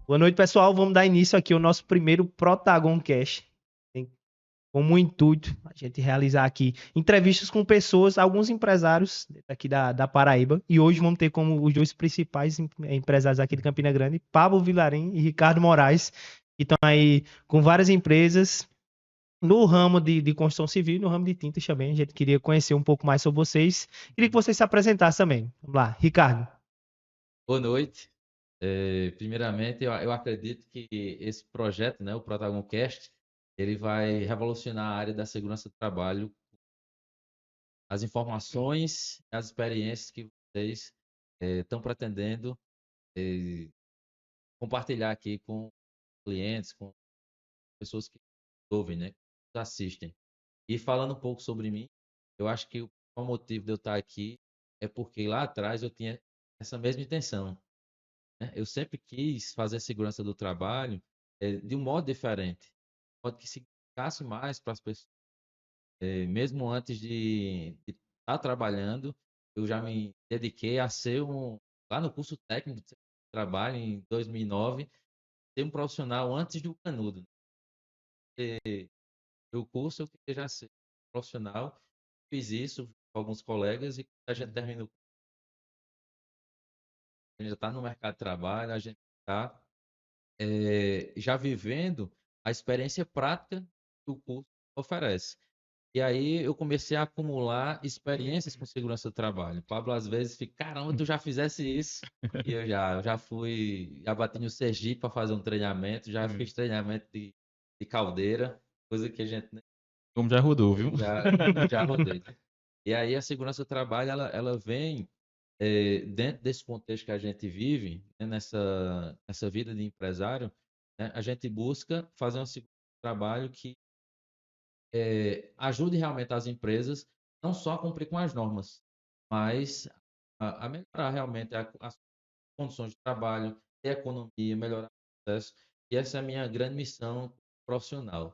Boa noite, pessoal. Vamos dar início aqui ao nosso primeiro ProtagonCast. Tem como intuito a gente realizar aqui entrevistas com pessoas, alguns empresários aqui da Paraíba. E hoje vamos ter como os dois principais empresários aqui de Campina Grande, Pablo Vilarim e Ricardo Moraes, que estão aí com várias empresas no ramo de construção civil e no ramo de tintas também. A gente queria conhecer um pouco mais sobre vocês. Queria que vocês se apresentassem também. Vamos lá, Ricardo. Boa noite. Primeiramente, eu acredito que esse projeto, né, o ProtagonCast, ele vai revolucionar a área da segurança do trabalho, as informações, as experiências que vocês estão pretendendo compartilhar aqui com clientes, com pessoas que ouvem, né, que assistem. E falando um pouco sobre mim, eu acho que o motivo de eu estar aqui é porque lá atrás eu tinha essa mesma intenção, né? Eu sempre quis fazer segurança do trabalho de um modo diferente, um modo que significasse mais para as pessoas. Mesmo antes de estar trabalhando, eu já me dediquei a ser lá no curso técnico de trabalho em 2009, ser um profissional antes do canudo. O curso eu queria já ser profissional, fiz isso com alguns colegas e a gente terminou. A gente já está no mercado de trabalho, a gente está já vivendo a experiência prática que o curso oferece. E aí eu comecei a acumular experiências com segurança do trabalho. O Pablo às vezes fica, caramba, tu já fizesse isso? E eu já fui, já bati no Sergipe para fazer um treinamento, já fiz treinamento de caldeira, coisa que a gente Como já rodou, viu? já rodei. E aí a segurança do trabalho, ela vem dentro desse contexto que a gente vive, né, nessa vida de empresário, né, a gente busca fazer uma segurança do trabalho que ajude realmente as empresas não só a cumprir com as normas, mas a melhorar realmente as condições de trabalho, a economia, melhorar o processo. E essa é a minha grande missão profissional.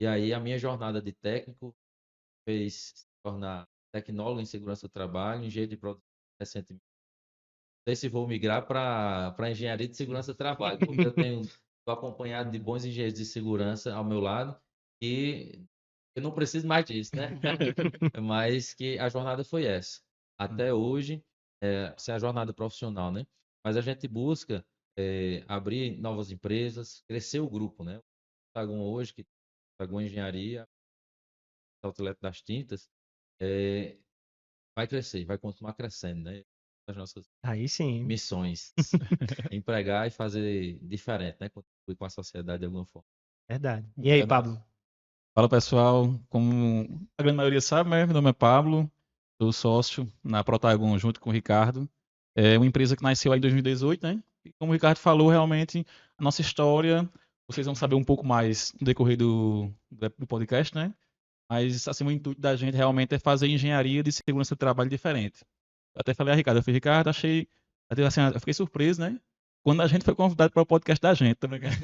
E aí a minha jornada de técnico fez se tornar tecnólogo em segurança do trabalho, engenheiro de produção recentemente. Não sei se vou migrar para engenharia de segurança do trabalho, porque eu tenho acompanhado de bons engenheiros de segurança ao meu lado e eu não preciso mais disso, né? Mas que a jornada foi essa. Até hoje, essa é a jornada profissional, né? Mas a gente busca abrir novas empresas, crescer o grupo, né? O Tagon hoje, que Tagon Engenharia, Outlet das Tintas, vai crescer, vai continuar crescendo, né? As nossas Aí sim. missões, empregar e fazer diferente, né? Contribuir com a sociedade de alguma forma. Verdade. E aí, Pablo? Fala, pessoal. Como a grande maioria sabe, né? Meu nome é Pablo, sou sócio na Protagon junto com o Ricardo. É uma empresa que nasceu aí em 2018, né? E como o Ricardo falou, realmente, a nossa história, vocês vão saber um pouco mais no decorrer do podcast, né? Mas, assim, o intuito da gente realmente é fazer engenharia de segurança do trabalho diferente. Eu até falei a Ricardo, eu falei, Ricardo, assim, eu fiquei surpreso, né? Quando a gente foi convidado para o podcast da gente, tá brincando?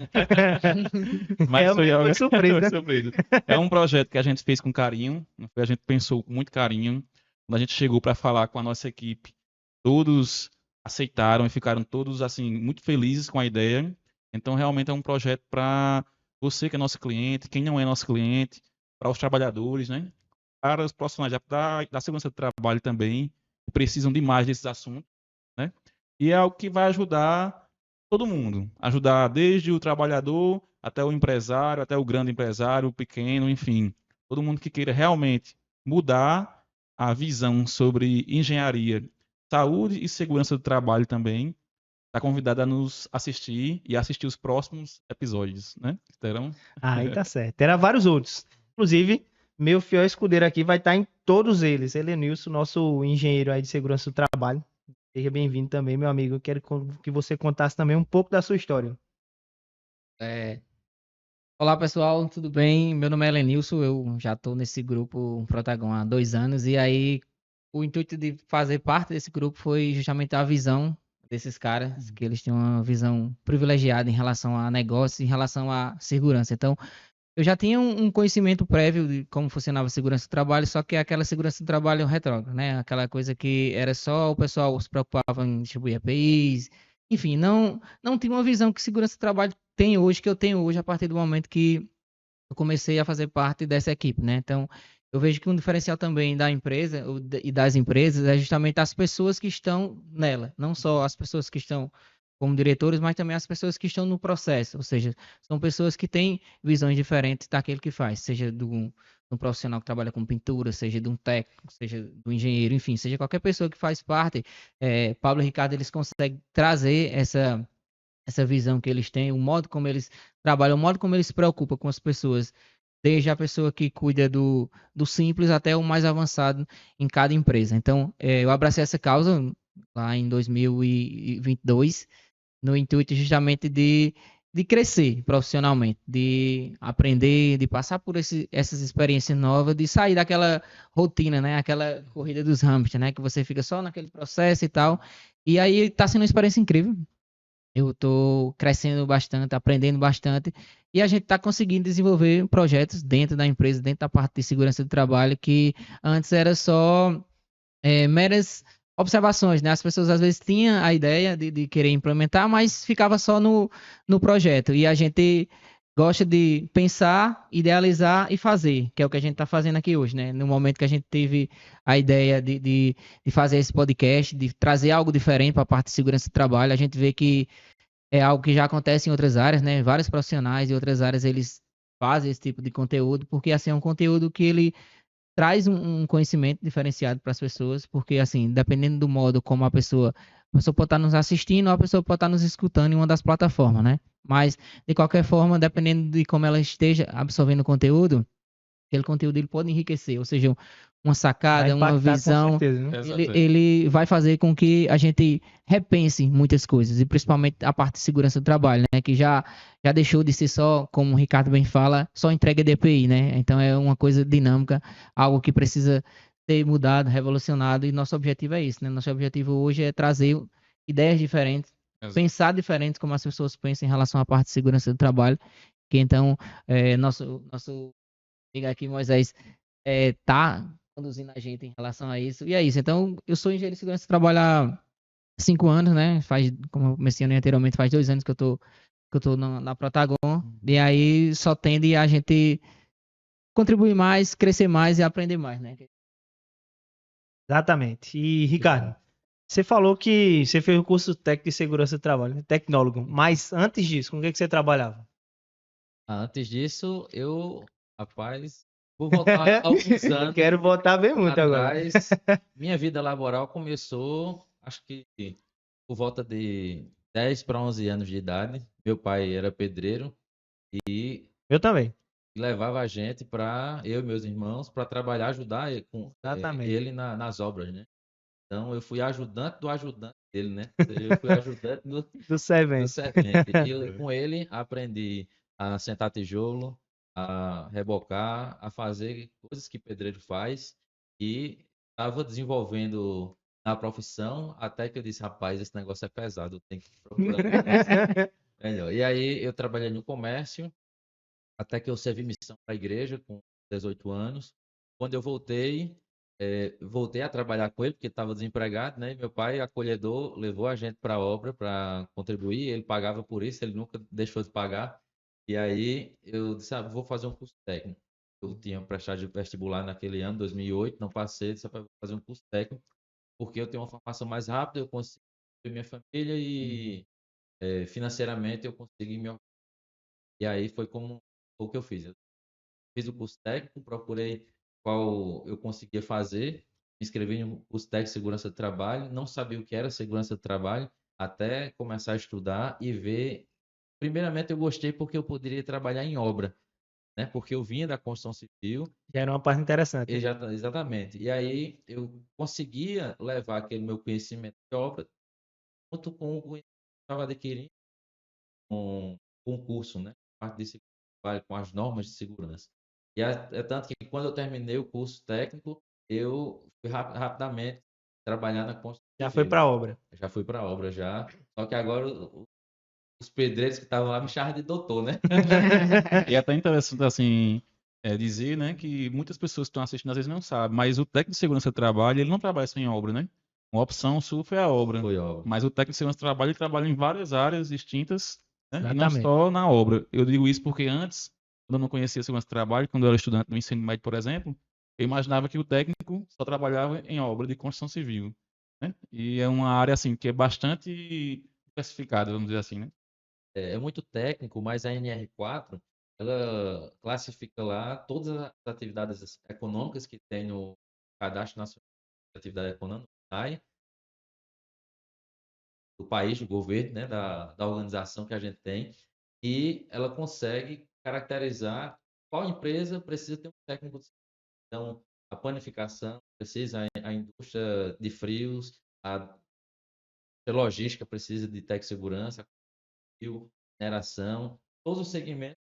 Mas foi algo surpresa. surpresa. É um projeto que a gente fez com carinho, a gente pensou com muito carinho. Quando a gente chegou para falar com a nossa equipe, todos aceitaram e ficaram todos assim muito felizes com a ideia. Então realmente é um projeto para você que é nosso cliente, quem não é nosso cliente, para os trabalhadores, né? Para os profissionais da segurança do trabalho também, que precisam demais desses assuntos, né? E é algo que vai ajudar todo mundo, ajudar desde o trabalhador até o empresário, até o grande empresário, o pequeno, enfim, todo mundo que queira realmente mudar a visão sobre engenharia, saúde e segurança do trabalho também, está convidado a nos assistir e assistir os próximos episódios, né? Terão? Aí tá certo. Terá vários outros. Inclusive, meu fiel escudeiro aqui vai estar em todos eles. Helenilson, nosso engenheiro aí de segurança do trabalho. Seja bem-vindo também, meu amigo. Eu quero que você contasse também um pouco da sua história. Olá, pessoal, tudo bem? Meu nome é Helenilson, eu já estou nesse grupo Protagon há 2 anos e aí o intuito de fazer parte desse grupo foi justamente a visão desses caras, que eles têm uma visão privilegiada em relação a negócios, em relação à segurança. Então, eu já tinha um conhecimento prévio de como funcionava a segurança do trabalho, só que é aquela segurança do trabalho retrógrada, né? Aquela coisa que era só o pessoal se preocupava em distribuir APIs, enfim, não tinha uma visão que segurança do trabalho tem hoje, que eu tenho hoje, a partir do momento que eu comecei a fazer parte dessa equipe, né? Então, eu vejo que um diferencial também da empresa e das empresas é justamente as pessoas que estão nela, não só as pessoas que estão como diretores, mas também as pessoas que estão no processo, ou seja, são pessoas que têm visões diferentes daquele que faz, seja de um profissional que trabalha com pintura, seja de um técnico, seja do engenheiro, enfim, seja qualquer pessoa que faz parte. Pablo e Ricardo, eles conseguem trazer essa visão que eles têm, o modo como eles trabalham, o modo como eles se preocupam com as pessoas, desde a pessoa que cuida do simples até o mais avançado em cada empresa. Então, eu abracei essa causa lá em 2022, no intuito justamente de crescer profissionalmente, de aprender, de passar por essas experiências novas, de sair daquela rotina, né? Aquela corrida dos hamsters, né? Que você fica só naquele processo e tal. E aí está sendo uma experiência incrível. Eu estou crescendo bastante, aprendendo bastante, e a gente está conseguindo desenvolver projetos dentro da empresa, dentro da parte de segurança do trabalho, que antes era só meras observações, né? As pessoas às vezes tinham a ideia de querer implementar, mas ficava só no projeto. E a gente gosta de pensar, idealizar e fazer, que é o que a gente está fazendo aqui hoje, né? No momento que a gente teve a ideia de fazer esse podcast, de trazer algo diferente para a parte de segurança do trabalho, a gente vê que é algo que já acontece em outras áreas, né? Vários profissionais de outras áreas, eles fazem esse tipo de conteúdo, porque assim é um conteúdo que ele traz um conhecimento diferenciado para as pessoas, porque assim, dependendo do modo como a pessoa pode estar nos assistindo ou a pessoa pode estar nos escutando em uma das plataformas, né? Mas, de qualquer forma, dependendo de como ela esteja absorvendo o conteúdo, aquele conteúdo ele pode enriquecer, ou seja, uma Vai sacada, uma impactar com visão, certeza, né? Exato. ele vai fazer com que a gente repense muitas coisas, e principalmente a parte de segurança do trabalho, né? Que já deixou de ser só, como o Ricardo bem fala, só entrega de EPI, né? Então é uma coisa dinâmica, algo que precisa ser mudado, revolucionado, e nosso objetivo é isso, né? Nosso objetivo hoje é trazer ideias diferentes, Exato. pensar diferentes como as pessoas pensam em relação à parte de segurança do trabalho, que então nosso amigo aqui, Moisés, tá conduzindo a gente em relação a isso. E é isso. Então, eu sou engenheiro de segurança, trabalho há 5 anos, né? Como eu mencionei anteriormente, faz 2 anos que eu tô na Protagon. E aí só tende a gente contribuir mais, crescer mais e aprender mais, né? Exatamente. E, Ricardo, você falou que você fez o curso técnico de segurança do trabalho, né? Tecnólogo. Mas antes disso, com o que que você trabalhava? Antes disso, rapaz, vou voltar alguns anos Quero voltar bem muito agora. atrás. Minha vida laboral começou, acho que por volta de 10 para 11 anos de idade. Meu pai era pedreiro e Eu também. levava a gente eu e meus irmãos, para trabalhar, ajudar Exatamente. ele nas obras, né? Então, eu fui ajudante do ajudante dele, né? Eu fui ajudante Do do servente. servente. E com ele aprendi a sentar tijolo, a rebocar, a fazer coisas que pedreiro faz. E estava desenvolvendo na profissão, até que eu disse, rapaz, esse negócio é pesado, eu tenho que procurar um negócio melhor. E aí eu trabalhei no comércio, até que eu servi missão para a igreja com 18 anos. Quando eu voltei a trabalhar com ele, porque estava desempregado, né? E meu pai, acolhedor, levou a gente para a obra para contribuir. Ele pagava por isso, ele nunca deixou de pagar. E aí eu disse, vou fazer um curso técnico. Eu tinha prestado de vestibular naquele ano, 2008, não passei, disse, vou fazer um curso técnico, porque eu tenho uma formação mais rápida, eu consigo ter minha família e financeiramente eu consigo me. E aí foi como o que eu fiz. Eu fiz o curso técnico, procurei qual eu conseguia fazer, me inscrevi no curso técnico de segurança do trabalho, não sabia o que era segurança do trabalho, até começar a estudar e ver. Primeiramente, eu gostei porque eu poderia trabalhar em obra, né? Porque eu vinha da construção civil, Já era uma parte interessante. exatamente. E aí eu conseguia levar aquele meu conhecimento de obra junto com o conhecimento que eu estava adquirindo com o curso, né? Parte de segurança do trabalho, com as normas de segurança. E é tanto que quando eu terminei o curso técnico, eu fui rapidamente trabalhar na construção Já foi civil. pra obra. Já fui para a obra já. Só que agora os pedreiros que estavam lá me chamavam de doutor, né? E é até interessante, assim, dizer, né, que muitas pessoas que estão assistindo às vezes não sabem, mas o técnico de segurança do trabalho, ele não trabalha só em obra, né? Uma opção sua foi a obra. Foi óbvio. Mas o técnico de segurança do trabalho, ele trabalha em várias áreas distintas, né? E não Exatamente. só na obra. Eu digo isso porque antes, quando eu não conhecia segurança do trabalho, quando eu era estudante do ensino médio, por exemplo, eu imaginava que o técnico só trabalhava em obra de construção civil, né? E é uma área, assim, que é bastante diversificada, vamos dizer assim, né? É muito técnico, mas a NR4, ela classifica lá todas as atividades econômicas que tem no Cadastro Nacional de Atividade Econômica, NAI, do país, do governo, né, da organização que a gente tem, e ela consegue caracterizar qual empresa precisa ter um técnico de segurança. Então, a panificação precisa, a indústria de frios, a logística precisa de técnico de segurança, mineração, todos os segmentos,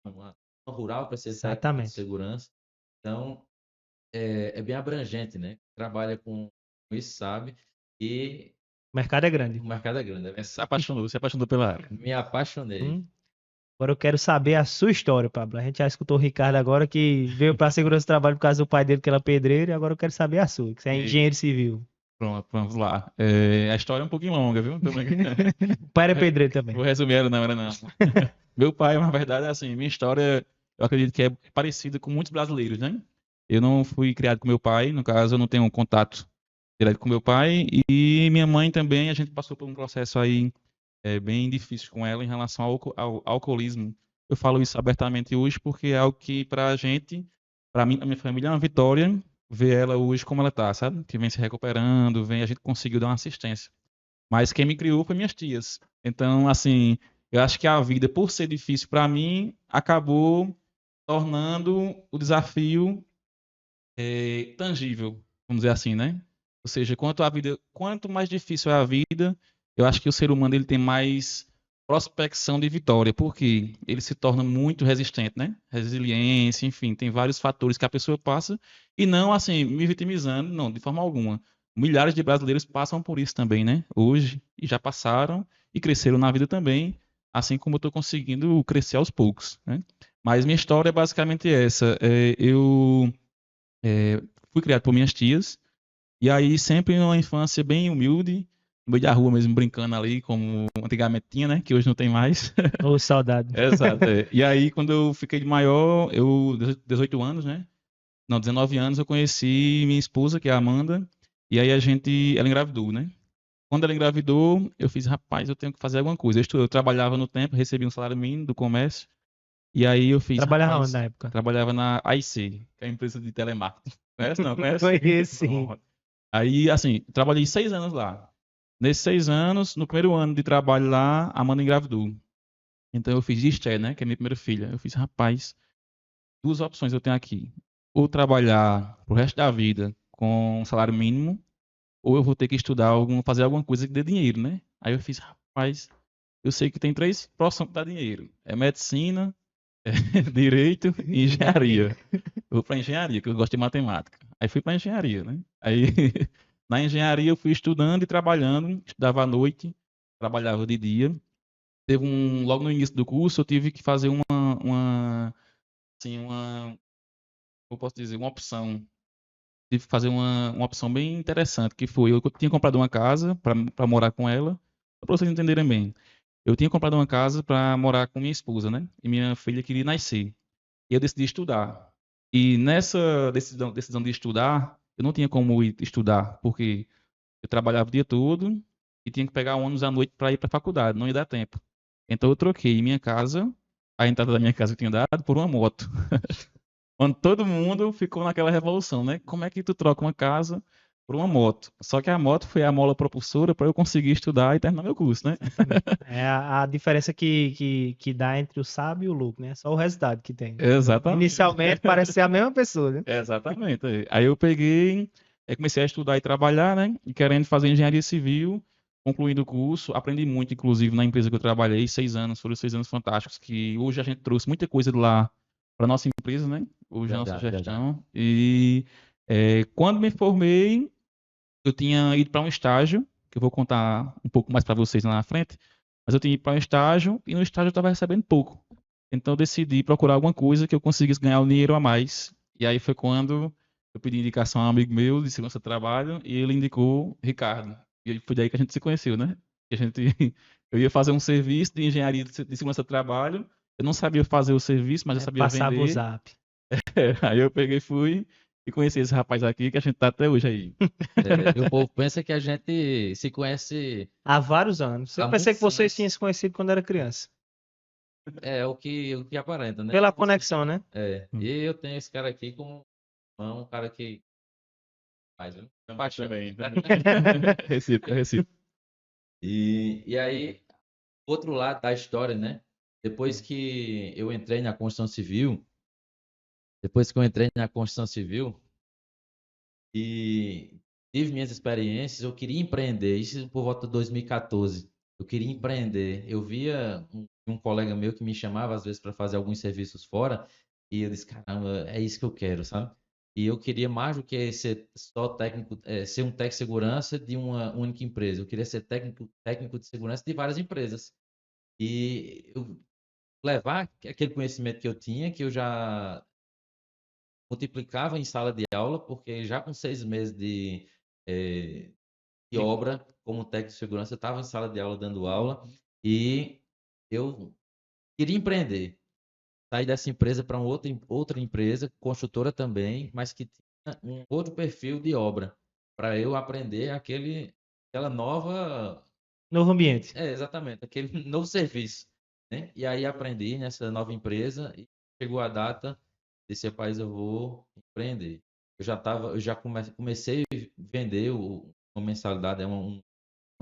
a rural precisa de técnico de Exatamente. segurança. Então, é bem abrangente, né? Trabalha com isso, sabe? E O mercado é o grande. mercado é grande. Se apaixonou pela área. Me apaixonei. Agora eu quero saber a sua história, Pablo. A gente já escutou o Ricardo agora, que veio para a segurança do trabalho por causa do pai dele, que era pedreiro, e agora eu quero saber a sua, que você é E- engenheiro civil. Pronto, vamos lá. A história é um pouquinho longa, viu? Tô brincando. O pai era pedreiro também. Vou resumir ela, não era não. Meu pai, na verdade, é assim, minha história, eu acredito que é parecida com muitos brasileiros, né? Eu não fui criado com meu pai, no caso, eu não tenho um contato direto com meu pai, e minha mãe também, a gente passou por um processo aí bem difícil com ela em relação ao alcoolismo. Eu falo isso abertamente hoje porque é algo que, pra gente, pra mim, a minha família, é uma vitória ver ela hoje como ela tá, sabe? Que vem se recuperando, a gente conseguiu dar uma assistência. Mas quem me criou foi minhas tias. Então, assim, eu acho que a vida, por ser difícil para mim, acabou tornando o desafio tangível, vamos dizer assim, né? Ou seja, quanto mais difícil é a vida, eu acho que o ser humano ele tem mais prospecção de vitória, porque ele se torna muito resistente, né? Resiliência, enfim, tem vários fatores que a pessoa passa e não assim me vitimizando, não, de forma alguma. Milhares de brasileiros passam por isso também, né? Hoje e já passaram e cresceram na vida também, assim como eu estou conseguindo crescer aos poucos, né? Mas minha história é basicamente essa. Eu fui criado por minhas tias, e aí sempre numa infância bem humilde, no meio da rua mesmo, brincando ali, como antigamente tinha, né? Que hoje não tem mais. Ô, saudade. Exato. E aí, quando eu fiquei de maior, 18 anos, né? Não, 19 anos, eu conheci minha esposa, que é a Amanda, e aí ela engravidou, né? Quando ela engravidou, eu fiz, rapaz, eu tenho que fazer alguma coisa. Eu trabalhava no tempo, recebia um salário mínimo do comércio, e aí eu fiz, Trabalhava onde rapaz, na época? trabalhava na AIC, que é a empresa de telemarketing. Conhece, não? Conhece? Conheço, sim. Pronto. Aí, assim, trabalhei 6 anos lá. Nesses 6 anos, no primeiro ano de trabalho lá, a Amanda engravidou. Então eu fiz Gisté, né? Que é minha primeira filha. Eu fiz, rapaz, duas opções eu tenho aqui. Ou trabalhar pro resto da vida com um salário mínimo, ou eu vou ter que estudar fazer alguma coisa que dê dinheiro, né? Aí eu fiz, rapaz, eu sei que tem três profissões que dá dinheiro. É medicina, direito e engenharia. Eu vou para engenharia, que eu gosto de matemática. Aí fui para engenharia, né? Aí na engenharia eu fui estudando e trabalhando, estudava à noite, trabalhava de dia. Logo no início do curso eu tive que fazer eu posso dizer, uma opção. Tive que fazer uma opção bem interessante, que foi, eu tinha comprado uma casa para morar com ela, para vocês entenderem bem. Eu tinha comprado uma casa para morar com minha esposa, né? E minha filha queria nascer. E eu decidi estudar. E nessa decisão de estudar, eu não tinha como ir estudar, porque eu trabalhava o dia todo e tinha que pegar ônibus à noite para ir para a faculdade, não ia dar tempo. Então eu troquei minha casa, a entrada da minha casa que eu tinha dado, por uma moto. Quando todo mundo ficou naquela revolução, né? Como é que tu troca uma casa por uma moto? Só que a moto foi a mola propulsora para eu conseguir estudar e terminar meu curso, né? É a diferença que dá entre o sábio e o louco, né? Só o resultado que tem. Exatamente. Inicialmente parece ser a mesma pessoa, né? Exatamente. Aí eu peguei, comecei a estudar e trabalhar, né? E querendo fazer engenharia civil, concluindo o curso, aprendi muito, inclusive, na empresa que eu trabalhei, 6 anos, foram 6 anos fantásticos, que hoje a gente trouxe muita coisa de lá para nossa empresa, né? Hoje a nossa Verdade, gestão. E quando me formei, eu tinha ido para um estágio, que eu vou contar um pouco mais para vocês lá na frente, mas eu tinha ido para um estágio e no estágio eu estava recebendo pouco. Então eu decidi procurar alguma coisa que eu conseguisse ganhar um dinheiro a mais. E aí foi quando Eu pedi indicação a um amigo meu de segurança do trabalho e ele indicou Ricardo. E foi daí que a gente se conheceu, né? Que a gente, eu ia fazer um serviço de engenharia de segurança do trabalho. Eu não sabia fazer o serviço, mas eu sabia Passava o vender. zap. Aí eu peguei, fui e conheci esse rapaz aqui que a gente tá até hoje aí. E o povo pensa que a gente se conhece, Há vários anos. Eu Há pensei que muitos vocês anos. tinham se conhecido quando era criança. o que aparenta, né? Pela conexão, né? E eu tenho esse cara aqui como um cara que faz, viu? Paixão. Também. Recíproco, recíproco. E aí, outro lado da história, né? Depois que eu entrei na construção civil, e tive minhas experiências, eu queria empreender, isso por volta de 2014. Eu queria empreender. Eu via um colega meu que me chamava às vezes para fazer alguns serviços fora, e eu disse, caramba, é isso que eu quero, sabe? E eu queria mais do que ser só técnico, ser um técnico de segurança de uma única empresa. Eu queria ser técnico de segurança de várias empresas. E eu levar aquele conhecimento que eu tinha, que eu já multiplicava em sala de aula, porque já com 6 meses de obra, como técnico de segurança, eu estava em sala de aula dando aula e eu queria empreender. Sair dessa empresa para outra empresa, construtora também, mas que tinha um outro perfil de obra, para eu aprender aquela nova. Novo ambiente. Exatamente, aquele novo serviço. Né? E aí aprendi nessa nova empresa e chegou a data desse país eu vou empreender. Eu já comecei a vender uma mensalidade, uma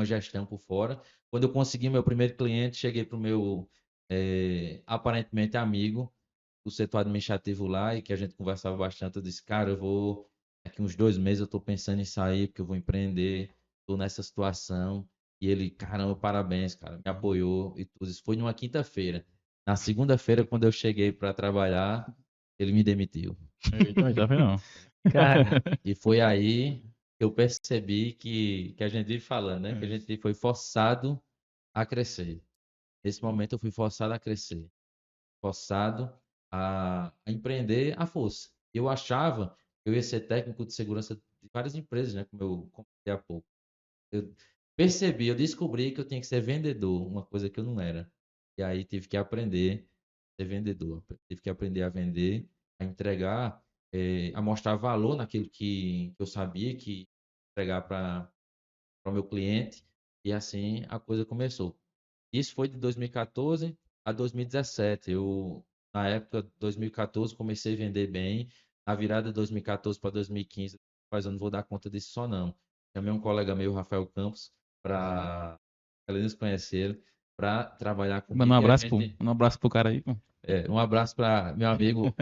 gestão por fora. Quando eu consegui meu primeiro cliente, cheguei para o meu aparentemente amigo do setor administrativo lá e que a gente conversava bastante. Eu disse, cara, daqui uns 2 meses eu estou pensando em sair porque eu vou empreender, estou nessa situação. E ele, caramba, parabéns, cara, me apoiou e tudo. Isso foi numa quinta-feira. Na segunda-feira, quando eu cheguei para trabalhar, ele me demitiu. Eita, já vem não. Cara, E foi aí que eu percebi que a gente vive falando, né? Que a gente foi forçado a crescer. Nesse momento eu fui forçado a crescer. Forçado a empreender à força. Eu achava que eu ia ser técnico de segurança de várias empresas, né? Como eu comentei há pouco. Eu eu descobri que eu tinha que ser vendedor, uma coisa que eu não era. E aí tive que aprender a ser vendedor. Tive que aprender a vender, a entregar, a mostrar valor naquilo que eu sabia que entregar para o meu cliente. E assim a coisa começou. Isso foi de 2014 a 2017. Na época de 2014, comecei a vender bem. Na virada de 2014 para 2015, mas eu não vou dar conta disso só não. Chamei um colega meu, Rafael Campos, para eles conhecerem, para trabalhar comigo. Manda um abraço pro cara aí, pô. Um abraço para meu amigo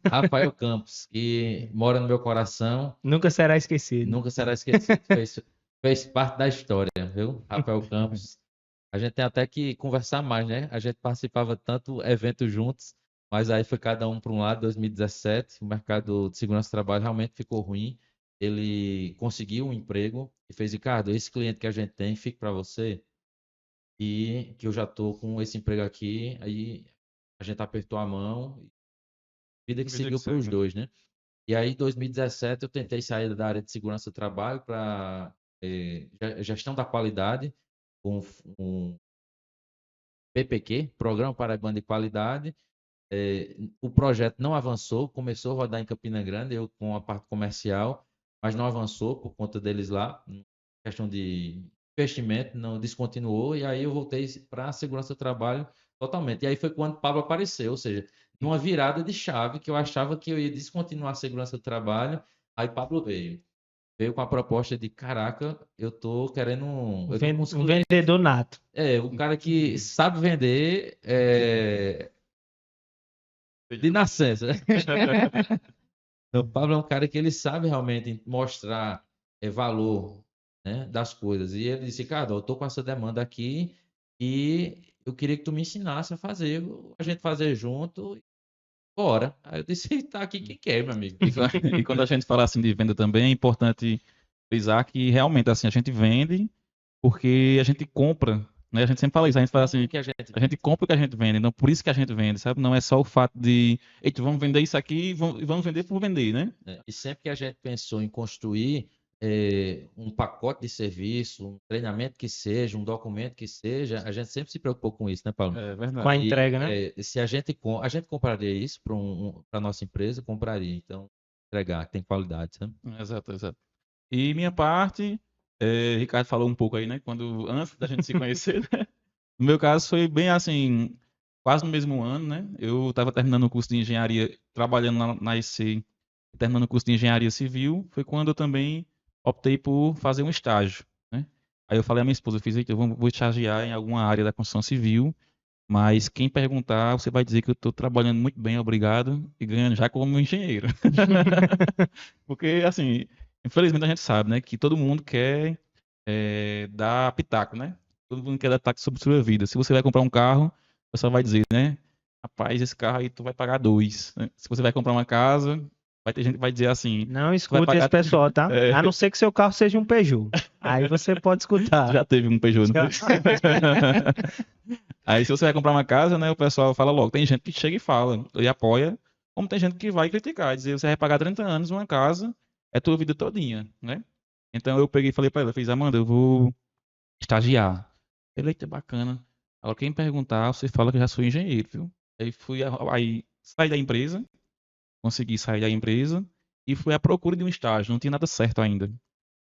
Rafael Campos, que mora no meu coração, nunca será esquecido. nunca será esquecido. Fez parte da história, viu? Rafael Campos. A gente tem até que conversar mais, né? A gente participava tanto eventos juntos, mas aí foi cada um para um lado. 2017, o mercado de segurança do trabalho realmente ficou ruim. Ele conseguiu um emprego e fez, Ricardo, esse cliente que a gente tem, fica para você. E que eu já tô com esse emprego aqui. Aí a gente apertou a mão. Vida que seguiu para os dois, né? E aí, em 2017, eu tentei sair da área de segurança do trabalho para gestão da qualidade, com um PPQ, Programa Paraibano de Qualidade. O projeto não avançou, começou a rodar em Campina Grande, eu com a parte comercial, mas não avançou por conta deles lá, questão de investimento, não descontinuou, e aí eu voltei para a segurança do trabalho totalmente. E aí foi quando o Pablo apareceu, ou seja, numa virada de chave que eu achava que eu ia descontinuar a segurança do trabalho, aí Pablo veio com a proposta de, caraca, eu tô querendo Um vendedor nato. o cara que sabe vender de nascença. O Pablo é um cara que ele sabe realmente mostrar valor, né, das coisas. E ele disse, cara, eu tô com essa demanda aqui e eu queria que tu me ensinasse a fazer, a gente fazer junto. Bora. Aí eu disse, tá aqui quem quer, meu amigo. E quando a gente fala assim de venda também, é importante frisar que realmente assim a gente vende porque a gente compra Né? A gente sempre fala isso, a gente fala assim, que a gente a gente compra o que a gente vende, não por isso que a gente vende, sabe? Não é só o fato de, eita, vamos vender isso aqui e vamos vender por vender, né? E sempre que a gente pensou em construir um pacote de serviço, um treinamento que seja, um documento que seja, a gente sempre se preocupou com isso, né, Paulo? É Com a verdade. entrega, né? Se a gente compraria isso para a nossa empresa, compraria. Então, entregar, tem qualidade, sabe? Exato, exato. E minha parte, Ricardo falou um pouco aí, né? Antes da gente se conhecer, né? No meu caso foi bem assim, quase no mesmo ano, né? Eu estava terminando o curso de engenharia, trabalhando na EC, terminando o curso de engenharia civil, foi quando eu também optei por fazer um estágio, né? Aí eu falei à minha esposa, eu fiz, "Eita, eu vou estagiar em alguma área da construção civil, mas quem perguntar, você vai dizer que eu estou trabalhando muito bem, obrigado, e ganhando já como engenheiro." Porque, assim, infelizmente a gente sabe, né, que todo mundo quer dar pitaco, né? Todo mundo quer dar pitaco sobre sua vida. Se você vai comprar um carro, o pessoal vai dizer, né? Rapaz, esse carro aí tu vai pagar 2, né? Se você vai comprar uma casa, vai ter gente que vai dizer assim, Não tu vai escuta pagar... esse pessoal, tá? É, A não ser que seu carro seja um Peugeot. Aí você pode escutar. já teve um Peugeot, não Já. foi? Aí se você vai comprar uma casa, né, o pessoal fala logo. Tem gente que chega e fala, e apoia, como tem gente que vai criticar, dizer, você vai pagar 30 anos uma casa, é tua vida todinha, né? Então eu peguei e falei pra ela, fiz, Amanda, eu vou estagiar. Ele, eita, bacana. Agora quem perguntar, você fala que eu já sou engenheiro, viu? Aí saí da empresa, consegui sair da empresa e fui à procura de um estágio, não tinha nada certo ainda.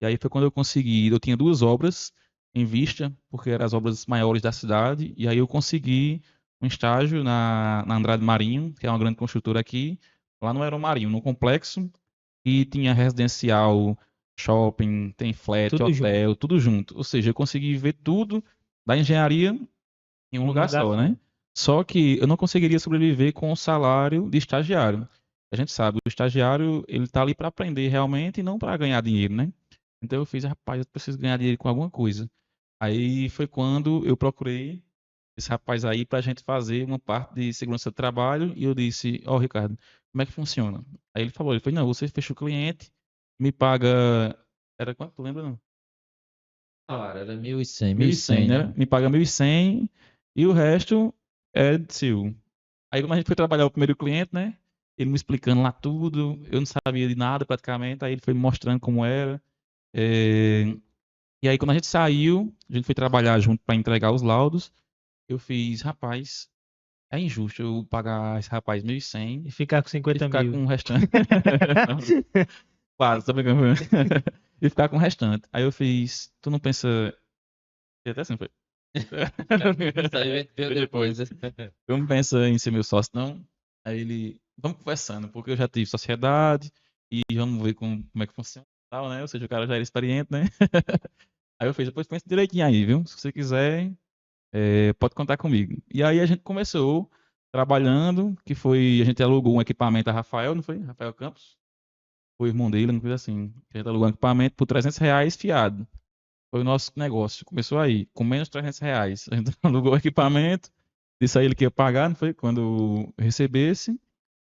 E aí foi quando eu consegui, eu tinha 2 obras em vista, porque eram as obras maiores da cidade, e aí eu consegui um estágio na Andrade Marinho, que é uma grande construtora aqui, lá no Aeromarinho, no complexo, e tinha residencial, shopping, tem flat, Tudo junto. hotel, tudo junto. Ou seja, eu consegui ver tudo da engenharia em um lugar só, né? Só que eu não conseguiria sobreviver com o salário de estagiário. A gente sabe, o estagiário, ele tá ali para aprender realmente e não para ganhar dinheiro, né? Então eu fiz, rapaz, eu preciso ganhar dinheiro com alguma coisa. Aí foi quando eu procurei esse rapaz aí pra gente fazer uma parte de segurança do trabalho e eu disse, ó, Ricardo, como é que funciona? Aí ele falou, não, você fecha o cliente, me paga, era quanto, tu lembra não? Claro, era 1.100, 1.100, 1.100, né? né? Me paga 1.100 e o resto é seu. Aí quando a gente foi trabalhar o primeiro cliente, né? Ele me explicando lá tudo, eu não sabia de nada praticamente, aí ele foi me mostrando como era. É, E aí quando a gente saiu, a gente foi trabalhar junto para entregar os laudos, eu fiz, rapaz, é injusto eu pagar esse rapaz 1.100 E ficar com e 50 ficar mil. com o restante. Não, quase, tá brincando? E ficar com o restante. Aí eu fiz, tu não pensa. E até assim foi. Isso aí veio depois. Tu não pensa em ser meu sócio, não? Aí ele, vamos conversando, porque eu já tive sociedade e vamos ver como é que funciona e tal, né? Ou seja, o cara já era experiente, né? Aí eu fiz, depois pensa direitinho aí, viu? Se você quiser, pode contar comigo. E aí a gente começou trabalhando, que foi, a gente alugou um equipamento a Rafael, não foi? Rafael Campos? Foi o irmão dele, não coisa assim. A gente alugou um equipamento por R$ 300 fiado. Foi o nosso negócio. Começou aí, com menos R$ 300. A gente alugou o equipamento, disse a ele que ia pagar, não foi? Quando recebesse,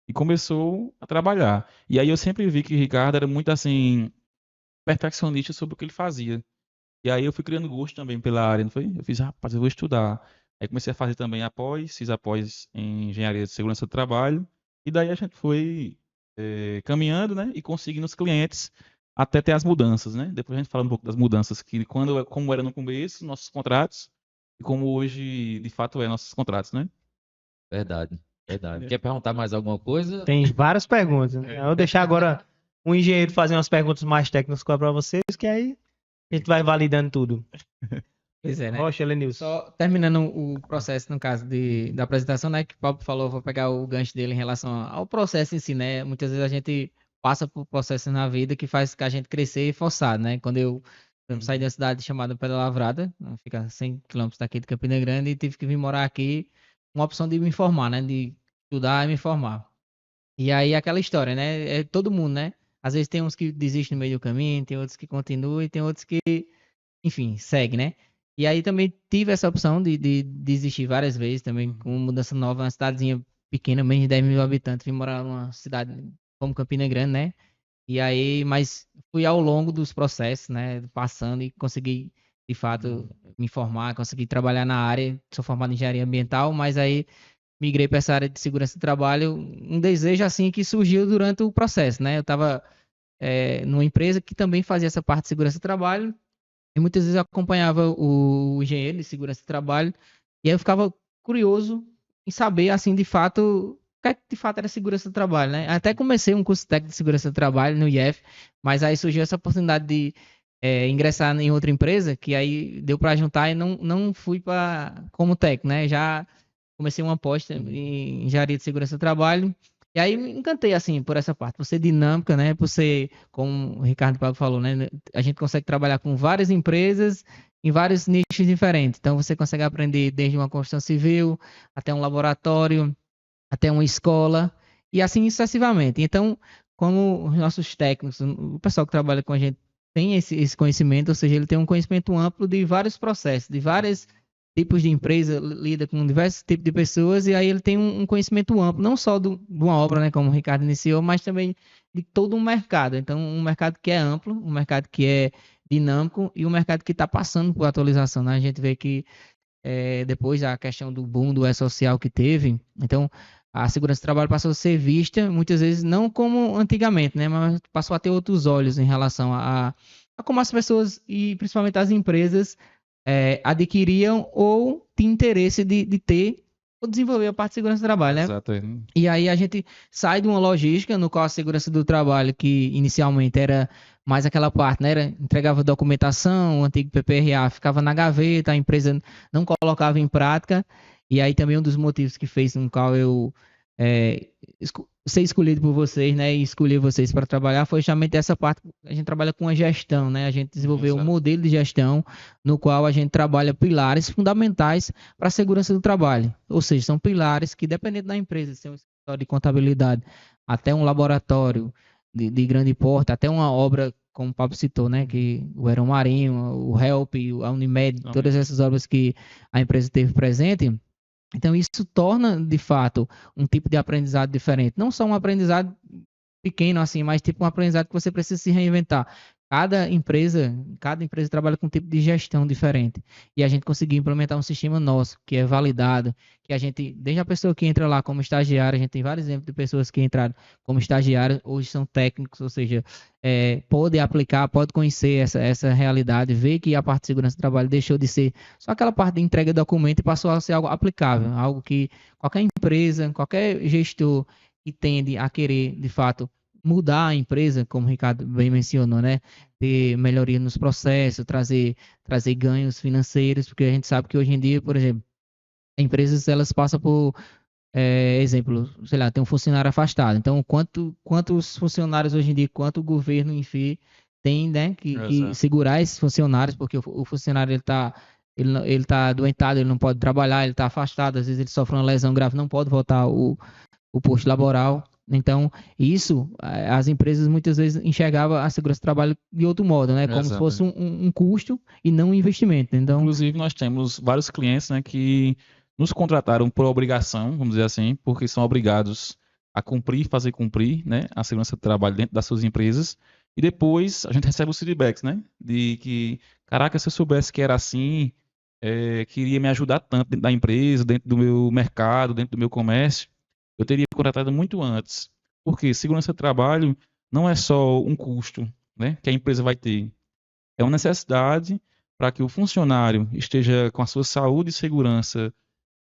e começou a trabalhar. E aí eu sempre vi que o Ricardo era muito assim, perfeccionista sobre o que ele fazia. E aí eu fui criando gosto também pela área, não foi? Eu fiz, rapaz, eu vou estudar. Aí comecei a fazer também após, fiz após em engenharia de segurança do trabalho. E daí a gente foi caminhando, né? E conseguindo os clientes até ter as mudanças, né? Depois a gente fala um pouco das mudanças, que como era no começo, nossos contratos, e como hoje, de fato, é nossos contratos, né? Verdade, verdade. Quer perguntar mais alguma coisa? Tem várias perguntas. Né? Eu vou deixar agora um engenheiro fazer umas perguntas mais técnicas para vocês, que aí a gente vai validando tudo. Pois é, né? Rocha, Lenilson. Só terminando o processo, no caso da apresentação, né? Que o Pablo falou, vou pegar o gancho dele em relação ao processo em si, né? Muitas vezes a gente passa por processos na vida que faz que a gente crescer forçado, né? Quando eu saí da cidade chamada Pedra Lavrada, fica 100 quilômetros daqui de Campina Grande, e tive que vir morar aqui, uma opção de me formar, né? De estudar e me formar. E aí aquela história, né? É todo mundo, né? Às vezes tem uns que desistem no meio do caminho, tem outros que continuam e tem outros que, enfim, segue, né? E aí também tive essa opção de desistir várias vezes também, com mudança nova, uma cidadezinha pequena, menos de 10 mil habitantes, vim morar numa cidade como Campina Grande, né? E aí, mas fui ao longo dos processos, né? Passando e consegui de fato, me formar, conseguir trabalhar na área. Sou formado em engenharia ambiental, mas aí migrei para essa área de segurança do trabalho, um desejo assim que surgiu durante o processo, né? Eu estava numa empresa que também fazia essa parte de segurança do trabalho e muitas vezes eu acompanhava o engenheiro de segurança do trabalho e aí eu ficava curioso em saber, assim, de fato, o que é que de fato era segurança do trabalho, né? Até comecei um curso técnico de segurança do trabalho no IF, mas aí surgiu essa oportunidade de ingressar em outra empresa, que aí deu para juntar e não fui para como técnico, né? Já comecei uma aposta em engenharia de segurança do trabalho. E aí me encantei, assim, por essa parte, por ser dinâmica, né? Por ser, como o Ricardo Pago falou, né? A gente consegue trabalhar com várias empresas em vários nichos diferentes. Então, você consegue aprender desde uma construção civil até um laboratório, até uma escola, e assim sucessivamente. Então, como os nossos técnicos, o pessoal que trabalha com a gente tem esse conhecimento, ou seja, ele tem um conhecimento amplo de vários processos, de vários tipos de empresa, lida com diversos tipos de pessoas, e aí ele tem um conhecimento amplo, não só de uma obra, né, como o Ricardo iniciou, mas também de todo um mercado. Então, um mercado que é amplo, um mercado que é dinâmico e um mercado que está passando por atualização, né? A gente vê que depois a questão do boom do e-social que teve, então a segurança do trabalho passou a ser vista muitas vezes não como antigamente, né, mas passou a ter outros olhos em relação a como as pessoas e principalmente as empresas adquiriam ou tinham interesse de ter ou desenvolver a parte de segurança do trabalho, né? Exato. E aí a gente sai de uma logística no qual a segurança do trabalho, que inicialmente era mais aquela parte, né? Entregava documentação, o antigo PPRA ficava na gaveta, a empresa não colocava em prática. E aí também um dos motivos que fez no qual eu é, ser escolhido por vocês, né? E escolher vocês para trabalhar foi justamente essa parte. A gente trabalha com a gestão, né? A gente desenvolveu um modelo de gestão no qual a gente trabalha pilares fundamentais para a segurança do trabalho. Ou seja, são pilares que, dependendo da empresa, se é um escritório de contabilidade, até um laboratório de grande porte, até uma obra, como o Pablo citou, né? Que o Aero Marinho, o Help, a Unimed, todas essas obras que a empresa teve presente. Então, isso torna, de fato, um tipo de aprendizado diferente. Não só um aprendizado pequeno assim, mas tipo um aprendizado que você precisa se reinventar. Cada empresa trabalha com um tipo de gestão diferente. E a gente conseguiu implementar um sistema nosso, que é validado, que a gente, desde a pessoa que entra lá como estagiário, a gente tem vários exemplos de pessoas que entraram como estagiários, hoje são técnicos, ou seja, pode aplicar, pode conhecer essa realidade, ver que a parte de segurança do trabalho deixou de ser só aquela parte de entrega de documento e passou a ser algo aplicável, algo que qualquer empresa, qualquer gestor que tende a querer, de fato, mudar a empresa, como o Ricardo bem mencionou, né? Ter melhoria nos processos, trazer ganhos financeiros, porque a gente sabe que hoje em dia, por exemplo, empresas elas passam por, exemplo, sei lá, tem um funcionário afastado. Então, quantos funcionários hoje em dia, quanto o governo, enfim, tem, né, que segurar esses funcionários, porque o funcionário ele tá adoentado, ele não pode trabalhar, ele está afastado, às vezes ele sofre uma lesão grave, não pode voltar o posto laboral. Então, isso, as empresas muitas vezes enxergavam a segurança do trabalho de outro modo, né? Como se fosse um custo e não um investimento. Então, inclusive, nós temos vários clientes, né, que nos contrataram por obrigação, vamos dizer assim, porque são obrigados a cumprir, fazer cumprir, né, a segurança do trabalho dentro das suas empresas. E depois a gente recebe os feedbacks, né, de que, caraca, se eu soubesse que era assim, queria me ajudar tanto dentro da empresa, dentro do meu mercado, dentro do meu comércio, eu teria contratado muito antes. Porque segurança do trabalho não é só um custo, né, que a empresa vai ter. É uma necessidade para que o funcionário esteja com a sua saúde e segurança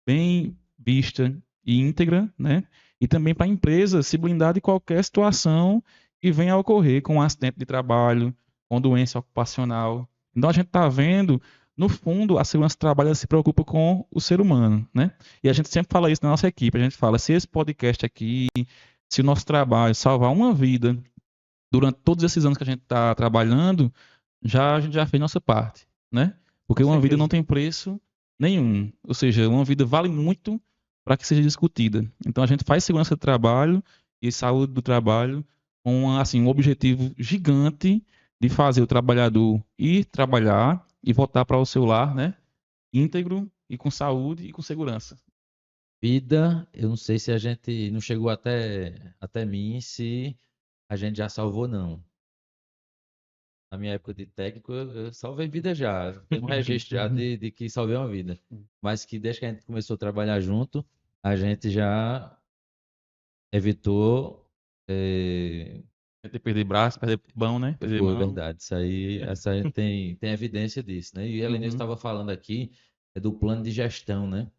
bem vista e íntegra, né? E também para a empresa se blindar de qualquer situação que venha a ocorrer com um acidente de trabalho, com doença ocupacional. Então a gente está vendo, no fundo, a segurança do trabalho se preocupa com o ser humano, né? E a gente sempre fala isso na nossa equipe. A gente fala, se esse podcast aqui, se o nosso trabalho salvar uma vida durante todos esses anos que a gente está trabalhando, a gente já fez nossa parte, né? Porque uma vida não tem preço nenhum. Ou seja, uma vida vale muito para que seja discutida. Então a gente faz segurança do trabalho e saúde do trabalho com assim, um objetivo gigante de fazer o trabalhador ir trabalhar e voltar para o seu lar, né? Íntegro e com saúde e com segurança. Vida, eu não sei se a gente não chegou até mim, se a gente já salvou, não. Na minha época de técnico, eu salvei vida já. Tem um registro já de que salvei uma vida. Mas que desde que a gente começou a trabalhar junto, a gente já evitou. De perder braço, perder mão, né? Perder Foi mão. verdade. Essa aí tem evidência disso, né? E a Helenilson estava falando aqui do plano de gestão, né?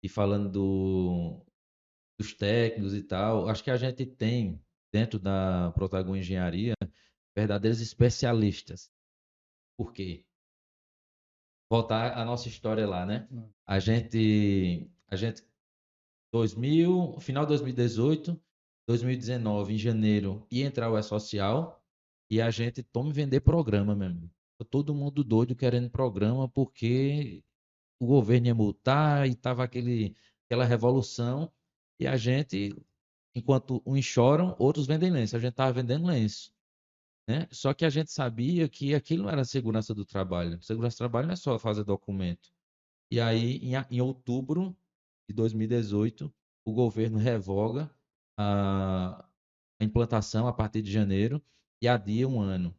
E falando dos técnicos e tal. Acho que a gente tem, dentro da Protagon Engenharia, verdadeiros especialistas. Por quê? Voltar a nossa história lá, né? A gente 2000, final de 2018, 2019, em janeiro, ia entrar o E-Social e a gente toma e vender programa mesmo. Todo mundo doido querendo programa porque o governo ia multar e tava aquela revolução e a gente, enquanto uns choram, outros vendem lenço. A gente tava vendendo lenço, né? Só que a gente sabia que aquilo não era segurança do trabalho. Segurança do trabalho não é só fazer documento. E aí, em outubro de 2018, o governo revoga a implantação a partir de janeiro e adia um ano.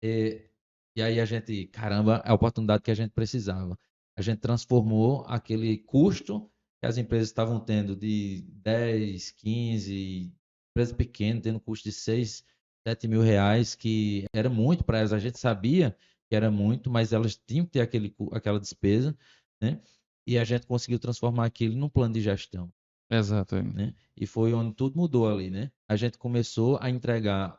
E aí a gente, caramba, é a oportunidade que a gente precisava. A gente transformou aquele custo que as empresas estavam tendo de 10, 15, empresa pequena, tendo custo de 6, 7 mil reais, que era muito para elas. A gente sabia que era muito, mas elas tinham que ter aquela despesa, né? E a gente conseguiu transformar aquilo num plano de gestão, Exato. né? E foi onde tudo mudou ali, né? A gente começou a entregar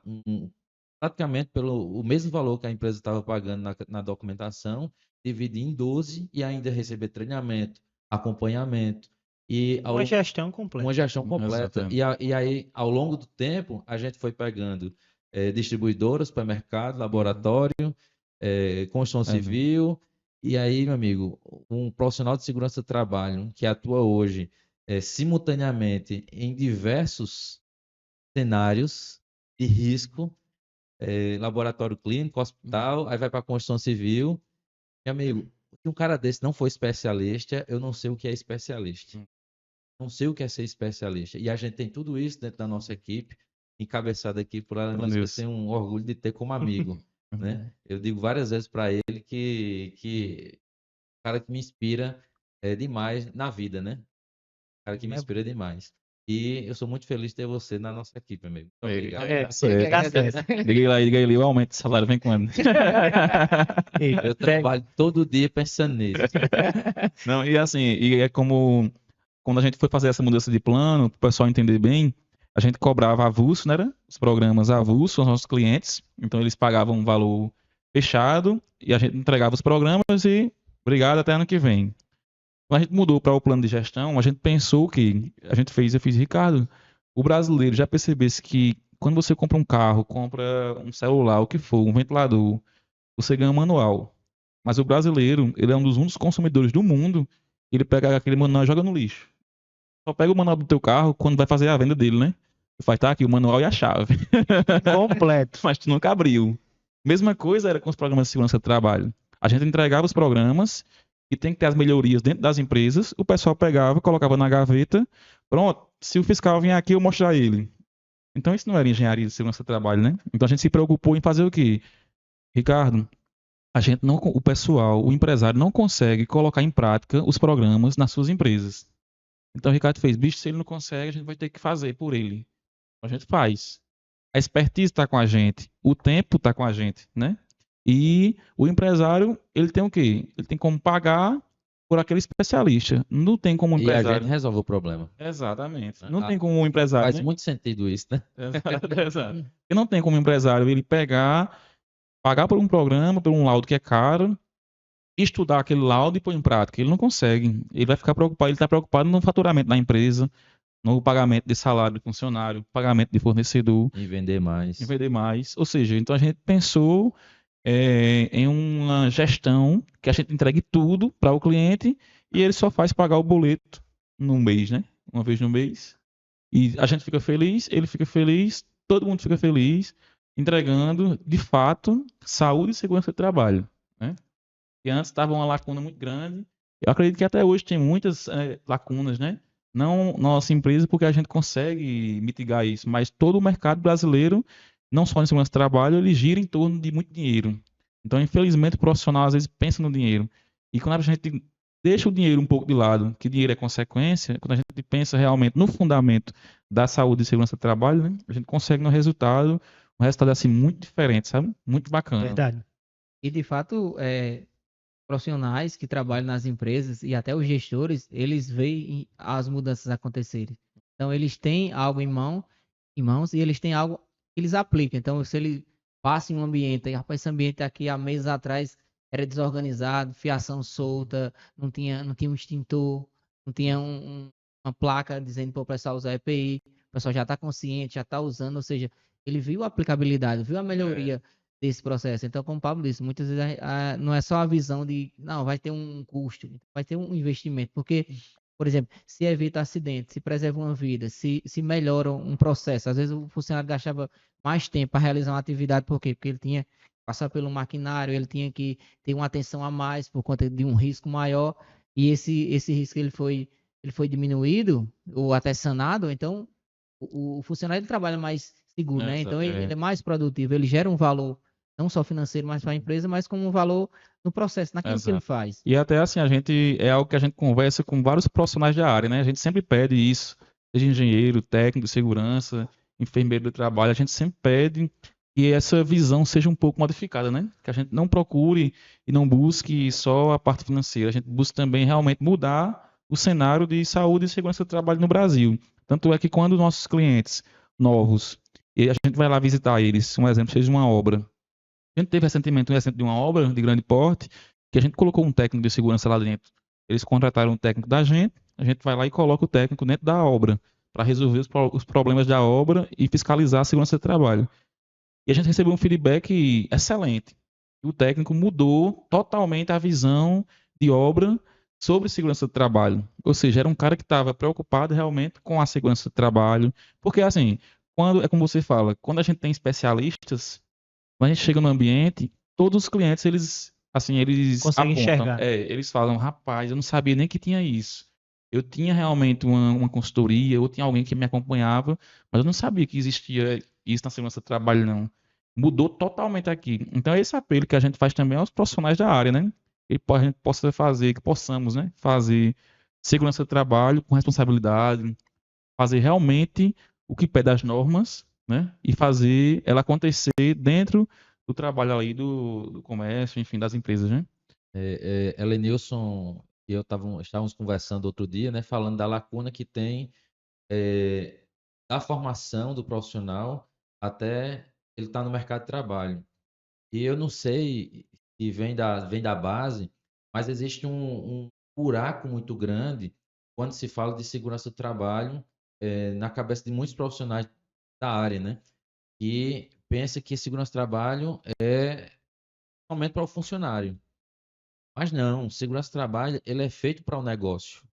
praticamente pelo o mesmo valor que a empresa estava pagando na documentação, dividir em 12 e ainda receber treinamento, acompanhamento e Uma gestão completa. uma gestão completa. Exatamente. E aí, ao longo do tempo, a gente foi pegando distribuidoras, supermercado, laboratório, construção civil. E aí, meu amigo, um profissional de segurança do trabalho que atua hoje simultaneamente em diversos cenários de risco, laboratório clínico, hospital, aí vai para a construção civil. Meu amigo, se um cara desse não for especialista, eu não sei o que é especialista. Não sei o que é ser especialista. E a gente tem tudo isso dentro da nossa equipe, encabeçada aqui por ela, que eu tenho um orgulho de ter como amigo, né? Eu digo várias vezes para ele que o cara que me inspira demais na vida, né? O cara que me inspira demais. E eu sou muito feliz de ter você na nossa equipe, amigo. Muito obrigado. Diga aí, o aumento de salário vem quando? Eu trabalho todo dia pensando nisso. Não, e assim, e é como quando a gente foi fazer essa mudança de plano, para o pessoal entender bem, a gente cobrava avulso, né? Os programas avulso aos nossos clientes. Então eles pagavam um valor fechado e a gente entregava os programas e obrigado, até ano que vem. Quando a gente mudou para o plano de gestão, a gente pensou que, eu fiz, Ricardo, o brasileiro já percebesse que quando você compra um carro, compra um celular, o que for, um ventilador, você ganha um manual. Mas o brasileiro, ele é um dos consumidores do mundo, ele pega aquele manual e joga no lixo. Só pega o manual do teu carro quando vai fazer a venda dele, né? Faz, tá aqui o manual e a chave. Completo. Mas tu nunca abriu. Mesma coisa era com os programas de segurança do trabalho. A gente entregava os programas e tem que ter as melhorias dentro das empresas. O pessoal pegava, colocava na gaveta. Pronto, se o fiscal vier aqui, eu mostro a ele. Então isso não era engenharia de segurança do trabalho, né? Então a gente se preocupou em fazer o quê? Ricardo, o pessoal, o empresário não consegue colocar em prática os programas nas suas empresas. Então o Ricardo fez, bicho, se ele não consegue, a gente vai ter que fazer por ele. A gente faz. A expertise está com a gente, o tempo está com a gente, né? E o empresário, ele tem o quê? Ele tem como pagar por aquele especialista. Não tem como um E a empresário. gente resolve o problema. Exatamente. Não tem como um empresário. Faz né? muito sentido isso, né? Exato. E não tem como um empresário ele pagar por um programa, por um laudo que é caro, estudar aquele laudo e pôr em prática. Ele não consegue. Ele vai ficar preocupado, ele está preocupado no faturamento da empresa, no pagamento de salário de funcionário, pagamento de fornecedor. Em vender mais. Em vender mais. Ou seja, então a gente pensou em uma gestão que a gente entregue tudo para o cliente e ele só faz pagar o boleto no mês, né? Uma vez no mês. E a gente fica feliz, ele fica feliz, todo mundo fica feliz, entregando, de fato, saúde e segurança do trabalho, né? E antes estava uma lacuna muito grande. Eu acredito que até hoje tem muitas lacunas, né? Não nossa empresa, porque a gente consegue mitigar isso, mas todo o mercado brasileiro não só em segurança do trabalho, ele gira em torno de muito dinheiro. Então, infelizmente, o profissional às vezes pensa no dinheiro. E quando a gente deixa o dinheiro um pouco de lado, que dinheiro é consequência, quando a gente pensa realmente no fundamento da saúde e segurança do trabalho, né, a gente consegue um resultado assim muito diferente, sabe? Muito bacana. Verdade. E de fato, profissionais que trabalham nas empresas e até os gestores, eles veem as mudanças acontecerem. Então, eles têm algo em mãos e eles têm algo que eles aplicam. Então, se ele passa em um ambiente, rapaz, esse ambiente aqui há meses atrás era desorganizado, fiação solta, não tinha um extintor, não tinha uma placa dizendo para o pessoal usar EPI, o pessoal já está consciente, já está usando, ou seja, ele viu a aplicabilidade, viu a melhoria desse processo. Então, como o Pablo disse, muitas vezes não é só a visão de, não, vai ter um custo, vai ter um investimento, porque, por exemplo, se evita acidente, se preserva uma vida, se melhora um processo. Às vezes o funcionário gastava mais tempo para realizar uma atividade, por quê? Porque ele tinha que passar pelo maquinário, ele tinha que ter uma atenção a mais por conta de um risco maior, e esse risco ele foi diminuído ou até sanado, então o funcionário ele trabalha mais seguro, né? Então ele é mais produtivo, ele gera um valor não só financeiro, mas para a empresa, mas como um valor no processo, naquilo que ele Exato. faz. E até assim, é algo que a gente conversa com vários profissionais da área, né? A gente sempre pede isso, seja engenheiro, técnico de segurança, enfermeiro do trabalho, a gente sempre pede que essa visão seja um pouco modificada, né? Que a gente não procure e não busque só a parte financeira, a gente busque também realmente mudar o cenário de saúde e segurança do trabalho no Brasil. Tanto é que quando nossos clientes novos, e a gente vai lá visitar eles, um exemplo, seja uma obra. A gente teve recentemente um exemplo de uma obra de grande porte, que a gente colocou um técnico de segurança lá dentro. Eles contrataram um técnico da gente, a gente vai lá e coloca o técnico dentro da obra, para resolver os problemas da obra e fiscalizar a segurança do trabalho. E a gente recebeu um feedback excelente. O técnico mudou totalmente a visão de obra sobre segurança do trabalho. Ou seja, era um cara que estava preocupado realmente com a segurança do trabalho. Porque, assim, é como você fala, quando a gente tem especialistas, quando a gente chega no ambiente, todos os clientes, eles Consegue apontam. enxergar. Eles falam, rapaz, eu não sabia nem que tinha isso. Eu tinha realmente uma consultoria, eu tinha alguém que me acompanhava, mas eu não sabia que existia isso na segurança do trabalho, não. Mudou totalmente aqui. Então, é esse apelo que a gente faz também aos profissionais da área, né? A gente possa fazer, que possamos, né? Fazer segurança do trabalho com responsabilidade, fazer realmente o que pede as normas, né? E fazer ela acontecer dentro do trabalho ali do comércio, enfim, das empresas, né? Helenilson e eu estávamos conversando outro dia, né, falando da lacuna que tem é, da formação do profissional até ele estar no mercado de trabalho. E eu não sei se vem da base, mas existe um buraco muito grande quando se fala de segurança do trabalho na cabeça de muitos profissionais da área, né? E pensa que segurança do trabalho é somente para o funcionário. Mas não, segurança do trabalho ele é feito para o negócio.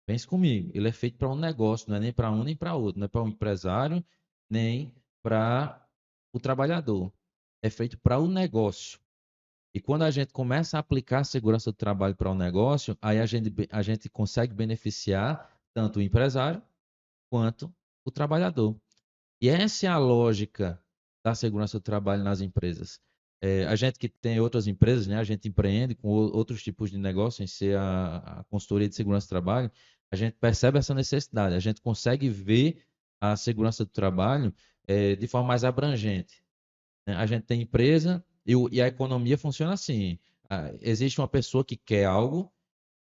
Pense comigo, ele é feito para um negócio, não é nem para um nem para outro, não é para o empresário, nem para o trabalhador. É feito para o negócio. E quando a gente começa a aplicar a segurança do trabalho para o negócio, aí a gente consegue beneficiar tanto o empresário quanto o trabalhador. E essa é a lógica da segurança do trabalho nas empresas. A gente que tem outras empresas, né, a gente empreende com outros tipos de negócio, em ser a consultoria de segurança do trabalho, a gente percebe essa necessidade, a gente consegue ver a segurança do trabalho de forma mais abrangente, né? A gente tem empresa e a economia funciona assim. Existe uma pessoa que quer algo,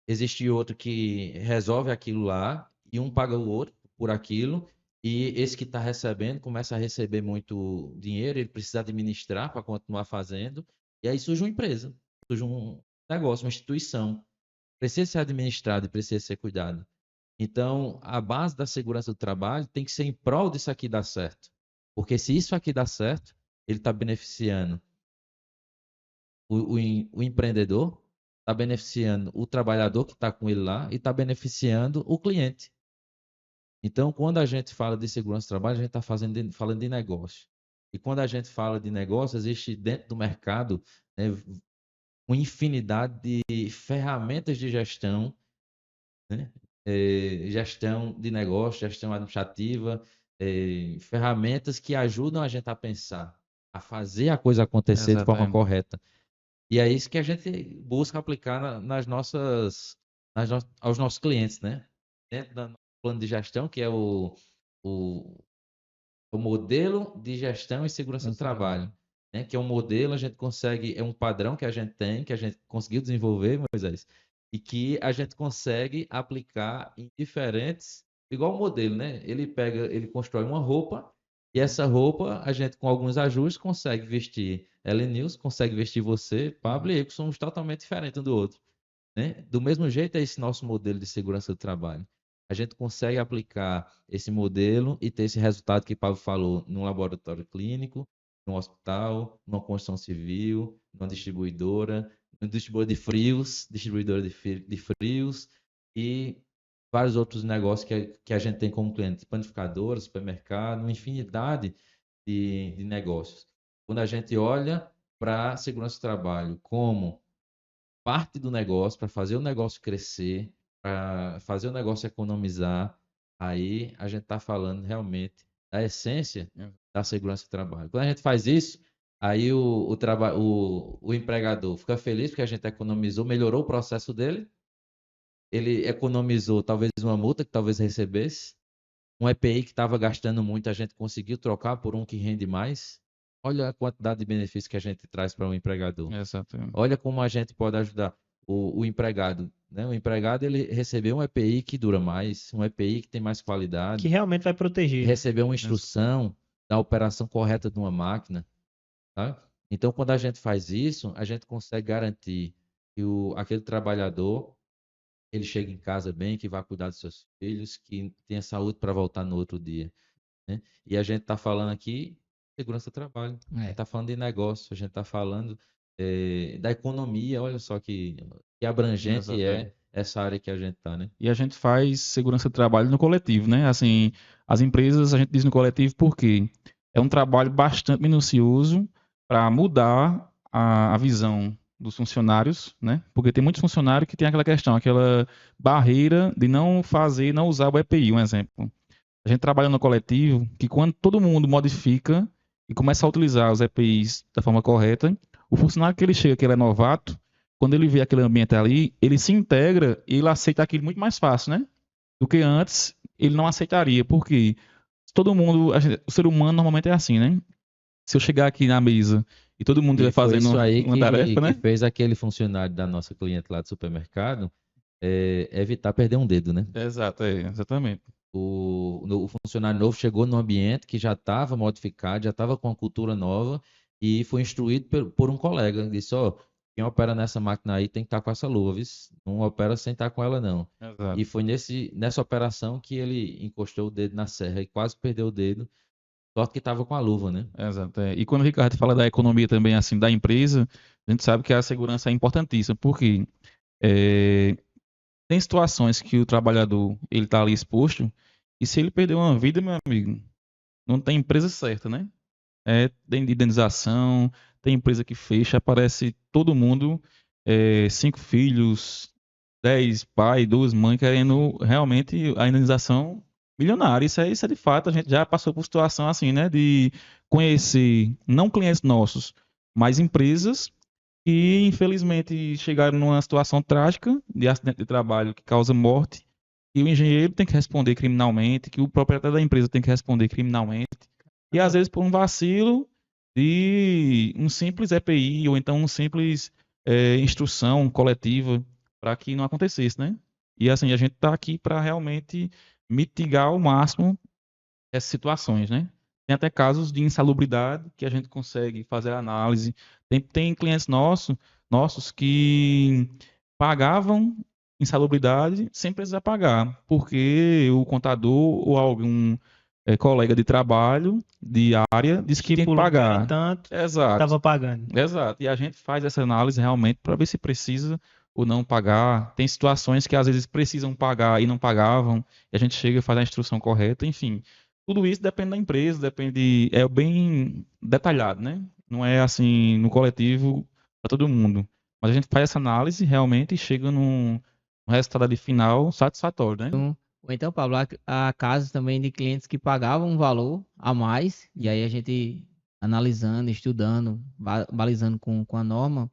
existe outro que resolve aquilo lá, e um paga o outro por aquilo, e esse que está recebendo começa a receber muito dinheiro, ele precisa administrar para continuar fazendo, e aí surge uma empresa, surge um negócio, uma instituição. Precisa ser administrado e precisa ser cuidado. Então, a base da segurança do trabalho tem que ser em prol disso aqui dar certo. Porque se isso aqui dá certo, ele está beneficiando o empreendedor, está beneficiando o trabalhador que está com ele lá e está beneficiando o cliente. Então, quando a gente fala de segurança do trabalho, a gente está falando de negócio. E quando a gente fala de negócio, existe dentro do mercado, né, uma infinidade de ferramentas de gestão, né? Gestão de negócio, gestão administrativa, ferramentas que ajudam a gente a pensar, a fazer a coisa acontecer de forma Exatamente. correta. E é isso que a gente busca aplicar aos nossos clientes, né? Dentro do plano de gestão, que é o modelo de gestão e segurança do trabalho, né? Que é um modelo, a gente consegue, é um padrão que a gente tem, que a gente conseguiu desenvolver, Moisés, e que a gente consegue aplicar em diferentes, igual o modelo, né? Ele constrói uma roupa, e essa roupa a gente, com alguns ajustes, consegue vestir Ellen News, consegue vestir você, Pablo e eu, que somos totalmente diferentes um do outro, né? Do mesmo jeito é esse nosso modelo de segurança do trabalho. A gente consegue aplicar esse modelo e ter esse resultado que o Pablo falou num laboratório clínico, num hospital, numa construção civil, numa distribuidora, num distribuidora de frios e vários outros negócios que a gente tem como cliente, panificadora, supermercado, uma infinidade de negócios. Quando a gente olha para a segurança do trabalho como parte do negócio, para fazer o negócio crescer, para fazer o negócio economizar, aí a gente está falando realmente da essência da segurança do trabalho. Quando a gente faz isso, aí o empregador fica feliz porque a gente economizou, melhorou o processo dele, ele economizou talvez uma multa que talvez recebesse, um EPI que estava gastando muito, a gente conseguiu trocar por um que rende mais. Olha a quantidade de benefícios que a gente traz para o empregador. Exatamente. Olha como a gente pode ajudar o empregado, né? O empregado, ele recebeu um EPI que dura mais, um EPI que tem mais Que qualidade, realmente vai proteger. recebeu uma instrução da operação correta de uma máquina, tá? Então, quando a gente faz isso, a gente consegue garantir que aquele trabalhador ele chegue em casa bem, que vá cuidar dos seus filhos, que tenha saúde para voltar no outro dia, né? E a gente está falando aqui de segurança do trabalho, a gente está falando de negócio, a gente está falando da economia, olha só que abrangente Exatamente. é essa área que a gente está, né? E a gente faz segurança do trabalho no coletivo, né? Assim, as empresas, a gente diz no coletivo porque é um trabalho bastante minucioso para mudar a visão dos funcionários, né? Porque tem muitos funcionários que tem aquela questão, aquela barreira de não fazer, não usar o EPI, um exemplo. A gente trabalha no coletivo que quando todo mundo modifica e começa a utilizar os EPIs da forma correta, o funcionário que ele chega, que ele é novato, quando ele vê aquele ambiente ali, ele se integra e ele aceita aquilo muito mais fácil, né? Do que antes ele não aceitaria, porque todo mundo, o ser humano normalmente é assim, né? Se eu chegar aqui na mesa e todo mundo E estiver foi fazendo isso aí uma tarefa, que né? fez aquele funcionário da nossa cliente lá do supermercado evitar perder um dedo, né? Exato, exatamente. O funcionário novo chegou no ambiente que já estava modificado, já estava com uma cultura nova e foi instruído por um colega. Ele disse: Ó, quem opera nessa máquina aí tem que estar com essa luva, viu? Não opera sem estar com ela, não. Exato. E foi nessa operação que ele encostou o dedo na serra e quase perdeu o dedo, só que estava com a luva, né? Exato. E quando o Ricardo fala da economia também, assim, da empresa, a gente sabe que a segurança é importantíssima, porque é, tem situações que o trabalhador ele está ali exposto, e se ele perder uma vida, meu amigo, não tem empresa certa, né? Tem indenização, tem empresa que fecha, aparece todo mundo, 5 filhos, 10 pai, 2 mães, querendo realmente a indenização milionária. Isso é de fato, a gente já passou por situação assim, né? De conhecer, não clientes nossos, mas empresas que infelizmente chegaram numa situação trágica de acidente de trabalho que causa morte, e o engenheiro tem que responder criminalmente, que o proprietário da empresa tem que responder criminalmente. E às vezes por um vacilo de um simples EPI ou então um simples instrução coletiva para que não acontecesse, né? E assim, a gente está aqui para realmente mitigar ao máximo essas situações, né? Tem até casos de insalubridade que a gente consegue fazer a análise. Tem clientes nossos que pagavam insalubridade sem precisar pagar, porque o contador ou algum colega de trabalho, de área, disse que tinha que Tipo, ganha pagar. tanto, Exato, estava pagando. exato. E a gente faz essa análise realmente para ver se precisa ou não pagar. Tem situações que às vezes precisam pagar e não pagavam, e a gente chega e faz a instrução correta, enfim. Tudo isso depende da empresa, depende, é bem detalhado, né? Não é assim no coletivo para todo mundo. Mas a gente faz essa análise realmente e chega num resultado ali final satisfatório, né? Ou então, Pablo, há casos também de clientes que pagavam um valor a mais, e aí a gente, analisando, estudando, balizando com a norma,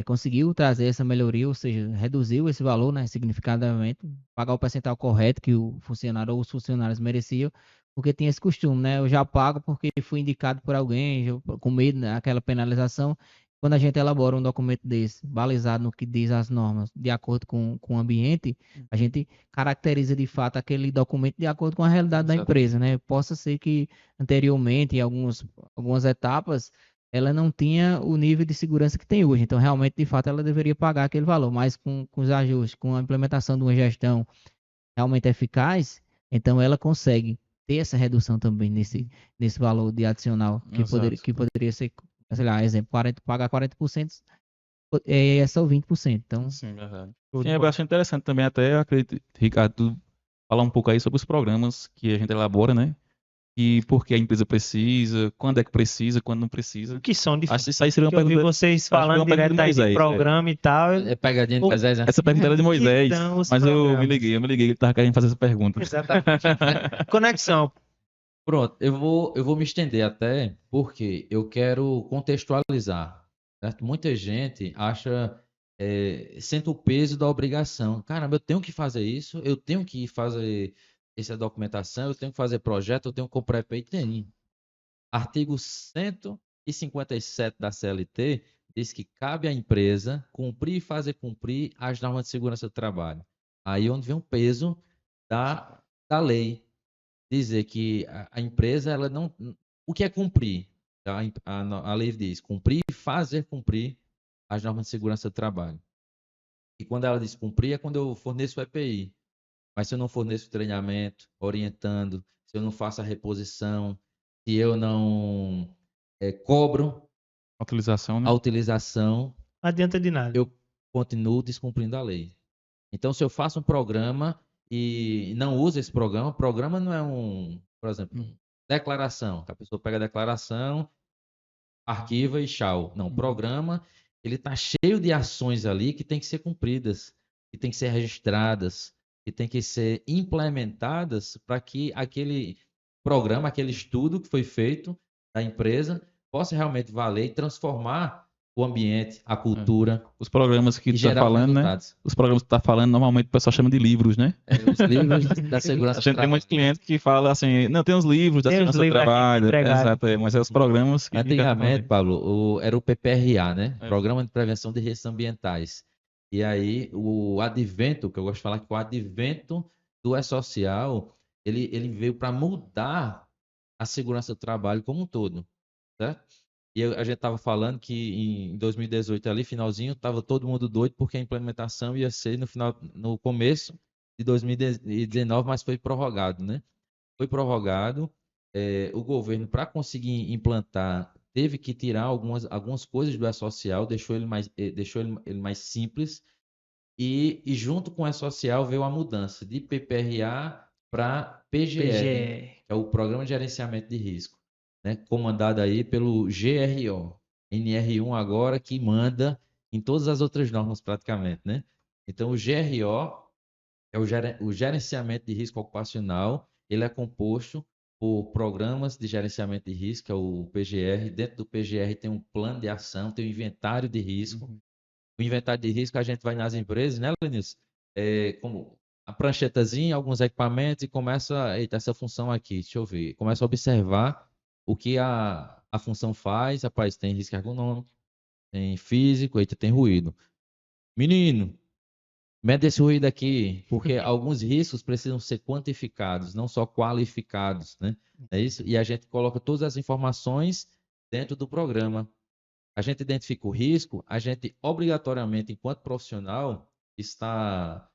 conseguiu trazer essa melhoria, ou seja, reduziu esse valor, né, significativamente, pagar o percentual correto que o funcionário ou os funcionários mereciam, porque tinha esse costume, né? Eu já pago porque fui indicado por alguém, com medo daquela penalização. Quando a gente elabora um documento desse, balizado no que diz as normas, de acordo com o ambiente, a gente caracteriza de fato aquele documento de acordo com a realidade da Exatamente. empresa, né? Possa ser que anteriormente, em algumas etapas, ela não tinha o nível de segurança que tem hoje. Então, realmente, de fato, ela deveria pagar aquele valor, mas com os ajustes, com a implementação de uma gestão realmente eficaz, então ela consegue ter essa redução também nesse valor de adicional Exato. que poderia ser, sei lá, exemplo, 40, pagar 40%, é só 20%. Então, Sim, verdade. Show Sim, de é bola. bastante interessante também, até eu acredito, Ricardo, tu falar um pouco aí sobre os programas que a gente elabora, né? E por que a empresa precisa, quando é que precisa, quando não precisa. O que são de Acho fato? que isso aí seria uma Que eu vi pergunta, vocês acho que é falando uma pergunta de direto aí de Moisés. programa e tal. É pegadinha de O Moisés, né? Essa pergunta era de que Moisés, são os mas programas? eu me liguei que ele tava querendo fazer essa pergunta. Exatamente. Conexão. Pronto, eu vou me estender até porque eu quero contextualizar, certo? Muita gente acha, sente o peso da obrigação. Caramba, eu tenho que fazer isso, eu tenho que fazer essa documentação, eu tenho que fazer projeto, eu tenho que comprar EPI. Tem. Artigo 157 da CLT diz que cabe à empresa cumprir e fazer cumprir as normas de segurança do trabalho. Aí onde vem o peso da lei dizer que a empresa, ela não. O que é cumprir? Tá? A lei diz cumprir e fazer cumprir as normas de segurança do trabalho. E quando ela diz cumprir, é quando eu forneço o EPI. Mas se eu não forneço treinamento, orientando, se eu não faço a reposição, se eu não cobro Utilização, a né? utilização, Não adianta de nada. eu continuo descumprindo a lei. Então, se eu faço um programa e não uso esse programa, o programa não é por exemplo, declaração. A pessoa pega a declaração, arquiva e tchau. Não, o programa, ele está cheio de ações ali que tem que ser cumpridas, que tem que ser registradas, que tem que ser implementadas para que aquele programa, aquele estudo que foi feito da empresa possa realmente valer e transformar o ambiente, a cultura Os programas que e tu tá gerar os falando, né? resultados. Os programas que tu tá falando, normalmente o pessoal chama de livros, né? Os livros da A segurança do gente tem trabalho. muitos clientes que falam assim, não, tem os livros da Tem os segurança do livros aqui trabalho, entregados. exato, mas é os programas que fica Antigamente, Pablo, era o PPRA, né? É. Programa de Prevenção de Riscos Ambientais. E aí, o advento, que eu gosto de falar que o advento do E-Social, ele veio para mudar a segurança do trabalho como um todo, certo? E a gente estava falando que em 2018 ali, finalzinho, estava todo mundo doido porque a implementação ia ser no começo de 2019, mas foi prorrogado, né? Foi prorrogado. O governo, para conseguir implantar, teve que tirar algumas coisas do E-Social, deixou ele mais simples. E junto com o E-Social veio a mudança de PPRA para PGR, PGE. que é o Programa de Gerenciamento de Risco, né? Comandado aí pelo GRO. NR1 agora que manda em todas as outras normas praticamente, né? Então o GRO é o gerenciamento de risco ocupacional. Ele é composto por programas de gerenciamento de risco, que é o PGR. Dentro do PGR tem um plano de ação, tem um inventário de risco. O inventário de risco a gente vai nas empresas, né, Lenilson? Como a pranchetazinha, alguns equipamentos e começa, eita, essa função aqui, deixa eu ver. Começa a observar o que a função faz. Rapaz, tem risco ergonômico, tem físico, eita, tem ruído. Menino, mede esse ruído aqui, porque alguns riscos precisam ser quantificados, não só qualificados, né? É isso? E a gente coloca todas as informações dentro do programa. A gente identifica o risco, a gente obrigatoriamente, enquanto profissional, está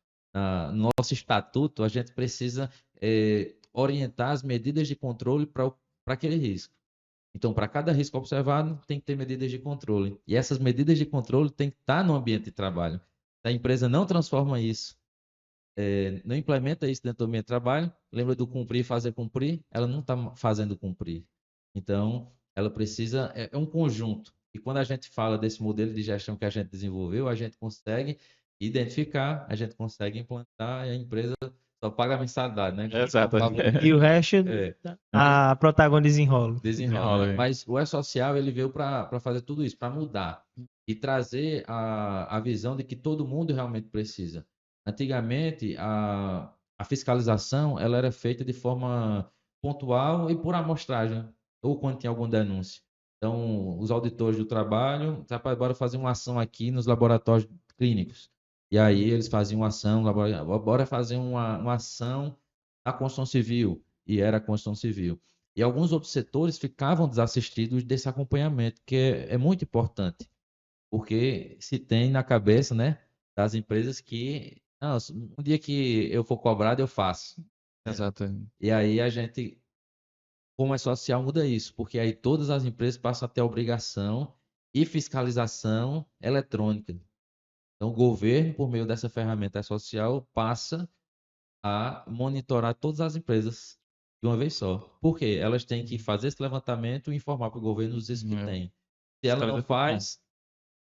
no nosso estatuto, a gente precisa orientar as medidas de controle para aquele risco. Então, para cada risco observado, tem que ter medidas de controle. E essas medidas de controle têm que estar no ambiente de trabalho. Se a empresa não transforma isso, não implementa isso dentro do ambiente de trabalho, lembra do cumprir e fazer cumprir, ela não está fazendo cumprir. Então, ela precisa, é um conjunto. E quando a gente fala desse modelo de gestão que a gente desenvolveu, a gente consegue identificar, a gente consegue implantar e a empresa Só paga a mensalidade, né? Exato. E o resto, É. a Protagon desenrola. Desenrola. Desenrola. Mas o E-Social, ele veio para fazer tudo isso, para mudar e trazer a visão de que todo mundo realmente precisa. Antigamente, a fiscalização ela era feita de forma pontual e por amostragem, ou quando tinha alguma denúncia. Então, os auditores do trabalho, rapaz, bora fazer uma ação aqui nos laboratórios clínicos. E aí eles faziam uma ação, bora fazer uma ação na construção civil, e era a construção civil. E alguns outros setores ficavam desassistidos desse acompanhamento, que é muito importante, porque se tem na cabeça, né, das empresas que, não, um dia que eu for cobrado, eu faço. Exato. E aí a gente, como é social, muda isso, porque aí todas as empresas passam a ter obrigação e fiscalização eletrônica. Então, o governo, por meio dessa ferramenta social, passa a monitorar todas as empresas de uma vez só. Por quê? Elas têm que fazer esse levantamento e informar para o governo os riscos que tem. Se ela não faz,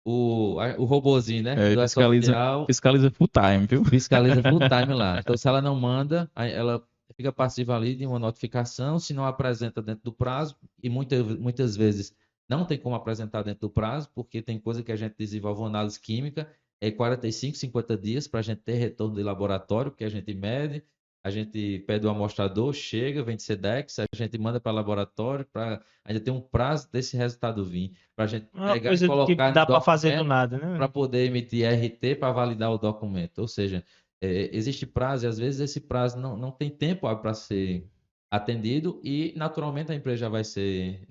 o robozinho, né? Do social Fiscaliza full time, viu? fiscaliza full time lá. Então, se ela não manda, aí ela fica passiva ali de uma notificação, se não apresenta dentro do prazo, e muitas vezes não tem como apresentar dentro do prazo, porque tem coisa que a gente desenvolve uma análise química, é 45, 50 dias para a gente ter retorno de laboratório, que a gente mede, a gente pede o amostrador, chega, vem de SEDEX, a gente manda para laboratório, para ainda ter um prazo desse resultado vir, para a gente Uma pegar e coisa que colocar no dá pra fazer do documento, nada, né? para poder emitir RT para validar o documento. Ou seja, existe prazo e às vezes esse prazo não tem tempo para ser atendido e naturalmente a empresa já vai ser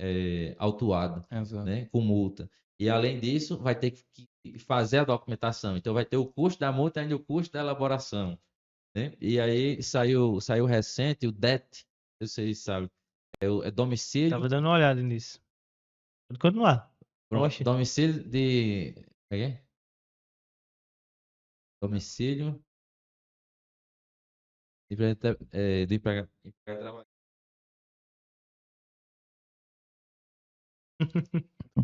autuada, Exato. né, com multa. E além disso, vai ter que fazer a documentação. Então vai ter o custo da multa e ainda o custo da elaboração, né? E aí saiu recente o DET, vocês sabem, é domicílio, Tava dando uma olhada nisso. Pode continuar. pronto, Oxe. domicílio de, domicílio do empregado trabalhador.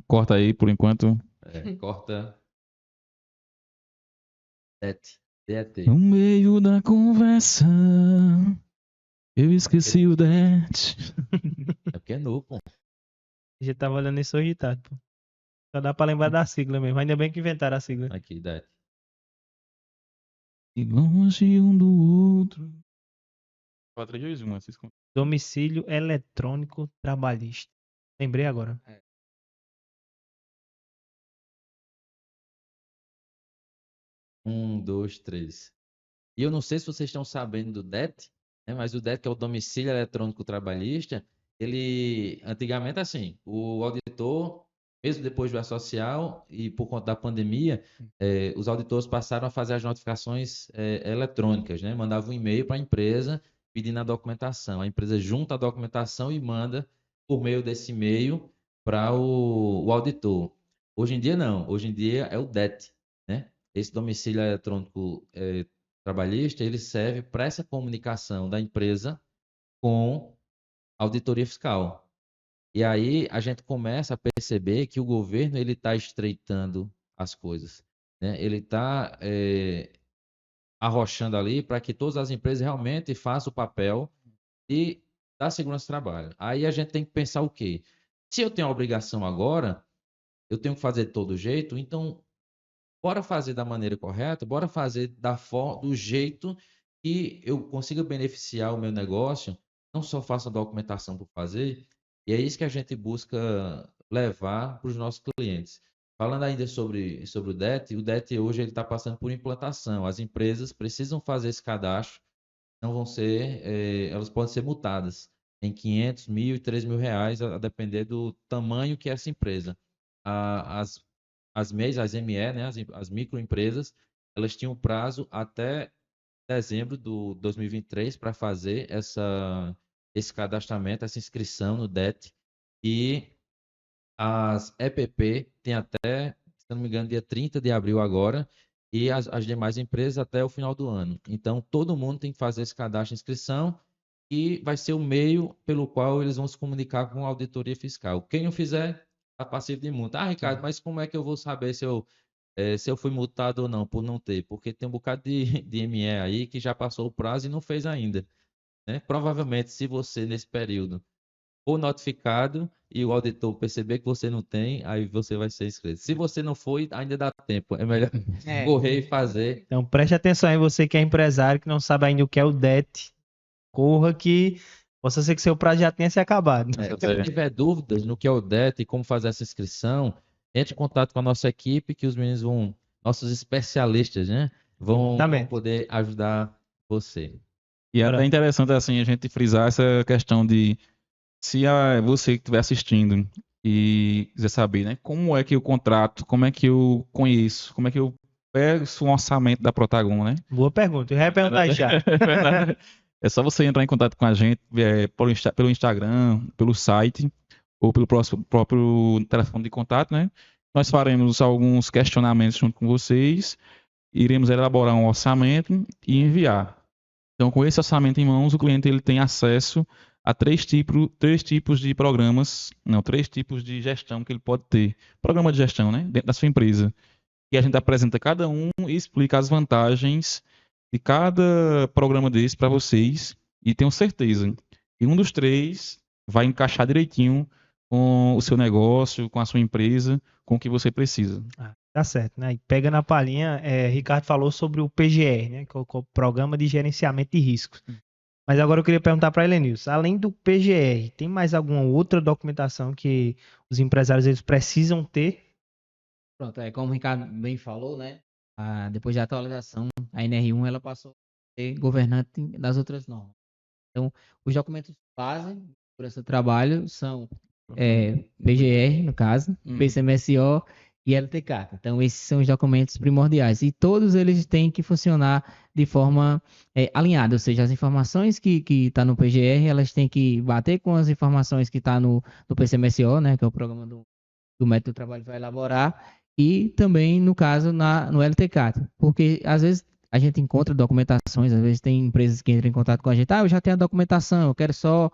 Corta aí por enquanto. Corta DET. No meio da conversa, eu esqueci o det. É porque é novo, pô. Já tava olhando isso hoje de tarde, pô. Só dá pra lembrar da sigla mesmo. Ainda bem que inventaram a sigla. Aqui, DET. E longe um do outro. 4, 2, 1, vocês contam. Domicílio eletrônico trabalhista. Lembrei agora. 1, 2, 3. E eu não sei se vocês estão sabendo do DET, né, mas o DET, que é o Domicílio Eletrônico Trabalhista, ele, antigamente, assim, o auditor, mesmo depois do E-Social e por conta da pandemia, os auditores passaram a fazer as notificações eletrônicas, né? Mandavam um e-mail para a empresa pedindo a documentação. A empresa junta a documentação e manda por meio desse e-mail para o auditor. Hoje em dia, não. Hoje em dia é o DET, né? Esse domicílio eletrônico trabalhista, ele serve para essa comunicação da empresa com a auditoria fiscal. E aí a gente começa a perceber que o governo ele está estreitando as coisas, né? Ele está arrochando ali para que todas as empresas realmente façam o papel e da segurança do trabalho. Aí a gente tem que pensar o quê? Se eu tenho a obrigação agora, eu tenho que fazer de todo jeito, então bora fazer da maneira correta, bora fazer do jeito que eu consiga beneficiar o meu negócio, não só faça a documentação por fazer, e é isso que a gente busca levar para os nossos clientes. Falando ainda sobre o DET hoje ele está passando por implantação. As empresas precisam fazer esse cadastro, não vão ser, elas podem ser multadas em 500, 1.000 e 3.000 reais, a depender do tamanho que é essa empresa. As MEIs, as ME, né, as microempresas, elas tinham prazo até dezembro de 2023 para fazer esse cadastramento, essa inscrição no DET. E as EPP têm até, se não me engano, dia 30 de abril agora, e as demais empresas até o final do ano. Então, todo mundo tem que fazer esse cadastro de inscrição e vai ser o meio pelo qual eles vão se comunicar com a auditoria fiscal. Quem não fizer, está passivo de multa. Ah, Ricardo, mas como é que eu vou saber se eu se eu fui multado ou não por não ter, porque tem um bocado de ME aí que já passou o prazo e não fez ainda, né? Provavelmente, se você, nesse período, for notificado e o auditor perceber que você não tem, aí você vai ser inscrito. Se você não foi, ainda dá tempo. É melhor correr e fazer. Então preste atenção aí, você que é empresário, que não sabe ainda o que é o DET. Corra que possa ser que seu prazo já tenha se acabado. Se tiver dúvidas no que é o DET e como fazer essa inscrição, entre em contato com a nossa equipe, que os meninos vão, nossos especialistas, né, vão Exatamente. poder ajudar você. E é Bora. até interessante assim a gente frisar essa questão de se você que estiver assistindo e quiser saber, né, como é que eu contrato, como é que eu conheço, como é que eu pego um orçamento da Protagon, né? Boa pergunta. Eu ia perguntar aí já. É só você entrar em contato com a gente pelo Instagram, pelo site ou pelo próprio telefone de contato, né? Nós faremos alguns questionamentos junto com vocês, iremos elaborar um orçamento e enviar. Então, com esse orçamento em mãos, o cliente ele tem acesso a três tipos de programas, não, 3 tipos de gestão que ele pode ter. Programa de gestão, né? Dentro da sua empresa. E a gente apresenta cada um e explica as vantagens de cada programa desse para vocês. E tenho certeza que um dos 3 vai encaixar direitinho com o seu negócio, com a sua empresa, com o que você precisa. Tá certo, né? E pega na palhinha, Ricardo falou sobre o PGR, né? Que é o Programa de Gerenciamento de Riscos. Mas agora eu queria perguntar para a Helenilson, além do PGR, tem mais alguma outra documentação que os empresários eles precisam ter? Pronto, como o Ricardo bem falou, né? Depois da atualização, a NR1 ela passou a ser governante das outras normas. Então, os documentos base para esse trabalho são PGR, no caso, PCMSO e LTK. Então, esses são os documentos primordiais. E todos eles têm que funcionar de forma alinhada, ou seja, as informações que estão no PGR, elas têm que bater com as informações que estão no PCMSO, né, que é o programa do método do trabalho vai elaborar, e também, no caso, no LTK. Porque, às vezes, a gente encontra documentações, às vezes tem empresas que entram em contato com a gente, eu já tenho a documentação, eu quero só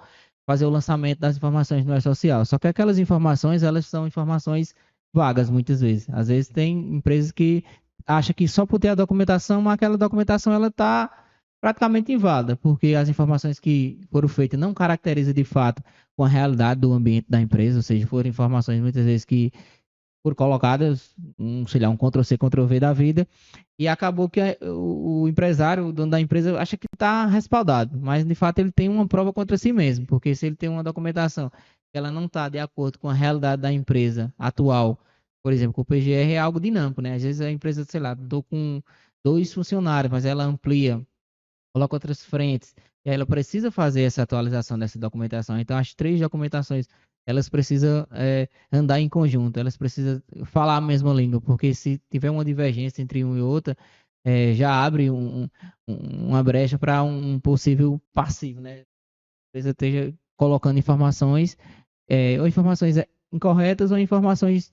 fazer o lançamento das informações no E-Social. Só que aquelas informações, elas são informações vagas, muitas vezes. Às vezes tem empresas que acham que só por ter a documentação, mas aquela documentação, ela está praticamente inválida, porque as informações que foram feitas não caracterizam de fato com a realidade do ambiente da empresa, ou seja, foram informações muitas vezes que foram colocadas, sei lá, um Ctrl-C, Ctrl-V da vida, e acabou que o empresário, o dono da empresa, acha que está respaldado, mas de fato ele tem uma prova contra si mesmo, porque se ele tem uma documentação que ela não está de acordo com a realidade da empresa atual, por exemplo, com o PGR é algo dinâmico, né? Às vezes a empresa, sei lá, estou com 2 funcionários, mas ela amplia, coloca outras frentes, e aí ela precisa fazer essa atualização dessa documentação. Então, as 3 documentações, elas precisam andar em conjunto, elas precisam falar a mesma língua, porque se tiver uma divergência entre uma e outra, já abre uma brecha para um possível passivo, né? A empresa esteja colocando informações, ou informações incorretas, ou informações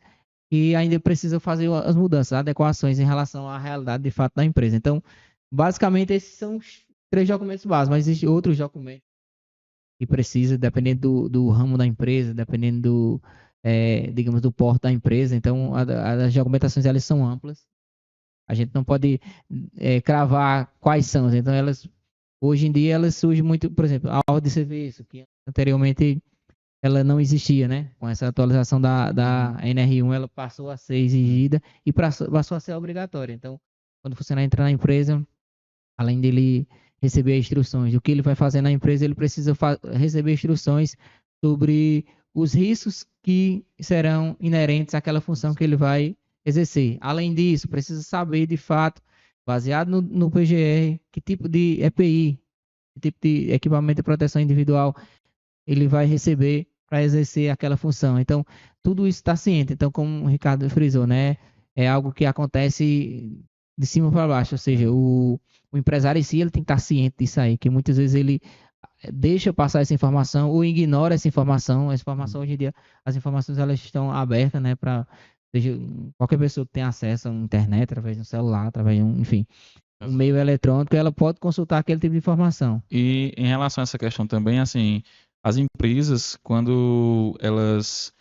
que ainda precisa fazer as mudanças, adequações em relação à realidade de fato da empresa. Então, basicamente, esses são os 3 documentos básicos, mas existem outros documentos que precisa, dependendo do ramo da empresa, dependendo digamos, do porte da empresa. Então, as documentações, elas são amplas. A gente não pode cravar quais são. Então, hoje em dia, elas surgem muito, por exemplo, a ordem de serviço, que anteriormente ela não existia, né? Com essa atualização da NR1, ela passou a ser exigida e passou a ser obrigatória. Então, quando o funcionário entra na empresa, além dele receber instruções do que ele vai fazer na empresa, ele precisa receber instruções sobre os riscos que serão inerentes àquela função que ele vai exercer. Além disso, precisa saber, de fato, baseado no PGR, que tipo de EPI, que tipo de equipamento de proteção individual ele vai receber para exercer aquela função. Então, tudo isso está ciente. Então, como o Ricardo frisou, né, é algo que acontece de cima para baixo, ou seja, o empresário em si ele tem que estar ciente disso aí, que muitas vezes ele deixa passar essa informação ou ignora essa informação. Essa informação hoje em dia, as informações elas estão abertas, né, para qualquer pessoa que tem acesso à internet, através do celular, através de enfim, um meio eletrônico, ela pode consultar aquele tipo de informação. E em relação a essa questão também, assim, as empresas, quando elas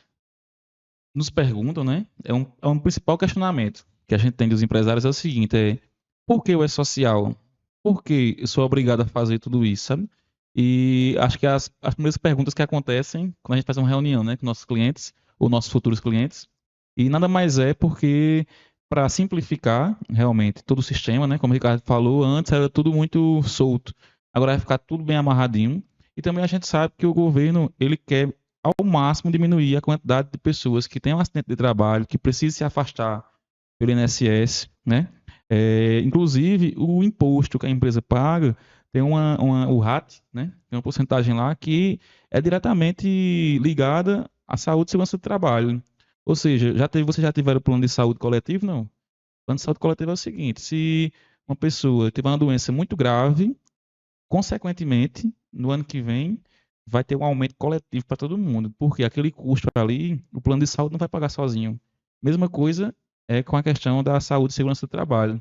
nos perguntam, né, é um principal questionamento. que a gente tem dos empresários é o seguinte, por que o E-Social? Por que eu sou obrigado a fazer tudo isso, sabe? E acho que as primeiras perguntas que acontecem quando a gente faz uma reunião, né, com nossos clientes, ou nossos futuros clientes, e nada mais é porque para simplificar realmente todo o sistema, né, como o Ricardo falou, antes era tudo muito solto, agora vai ficar tudo bem amarradinho, e também a gente sabe que o governo, ele quer ao máximo diminuir a quantidade de pessoas que têm um acidente de trabalho, que precisam se afastar pelo INSS, né? Inclusive, o imposto que a empresa paga tem o RAT, né? Tem uma porcentagem lá que é diretamente ligada à saúde e segurança do trabalho. Ou seja, vocês já tiveram plano de saúde coletivo? Não. O plano de saúde coletivo é o seguinte: se uma pessoa tiver uma doença muito grave, consequentemente, no ano que vem, vai ter um aumento coletivo para todo mundo, porque aquele custo ali, o plano de saúde não vai pagar sozinho. Mesma coisa é com a questão da saúde e segurança do trabalho.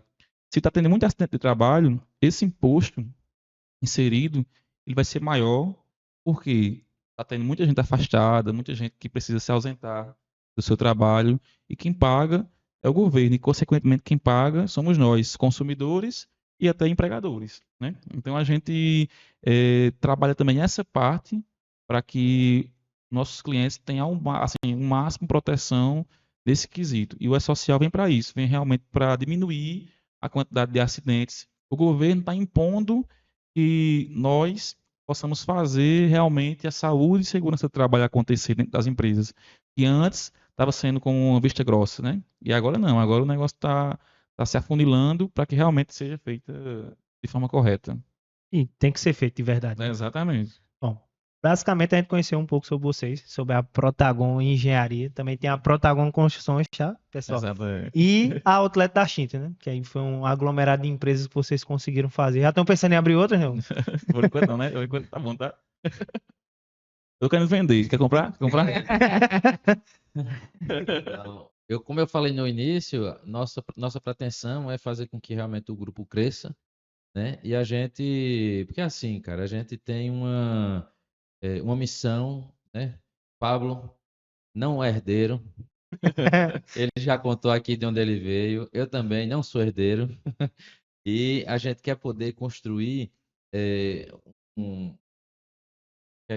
Se está tendo muito acidente de trabalho, esse imposto inserido, ele vai ser maior, porque está tendo muita gente afastada, muita gente que precisa se ausentar do seu trabalho, e quem paga é o governo, e consequentemente quem paga somos nós, consumidores e até empregadores, né? Então a gente trabalha também essa parte para que nossos clientes tenham assim, um máximo proteção desse quesito. E o E-Social vem para isso, vem realmente para diminuir a quantidade de acidentes. O governo está impondo que nós possamos fazer realmente a saúde e segurança do trabalho acontecer dentro das empresas. E antes estava sendo com uma vista grossa, né? E agora não, agora o negócio está se afunilando para que realmente seja feita de forma correta. E tem que ser feito de verdade, né? Exatamente. Bom, basicamente a gente conheceu um pouco sobre vocês, sobre a Protagon Engenharia. Também tem a Protagon Construções, tá, pessoal? Exatamente. E a Outlet da Xinta, né? Que aí foi um aglomerado de empresas que vocês conseguiram fazer. Já estão pensando em abrir outras, não? Por enquanto não, né? Por enquanto tá bom, tá? Eu quero vender. Quer comprar? Quer comprar? Então, como eu falei no início, nossa pretensão é fazer com que realmente o grupo cresça, né? E a gente, porque assim, cara, a gente tem uma missão, né? Pablo não é herdeiro, ele já contou aqui de onde ele veio, eu também não sou herdeiro, e a gente quer poder construir um,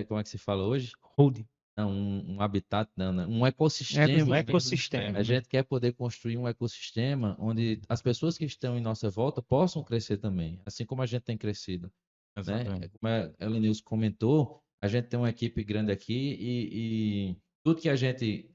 como é que se fala hoje? Holding. Não, um habitat, não, um Um ecossistema. ecossistema. A gente quer poder construir um ecossistema onde as pessoas que estão em nossa volta possam crescer também, assim como a gente tem crescido, né? Exatamente. Como a Elenilson comentou, a gente tem uma equipe grande aqui e tudo que a gente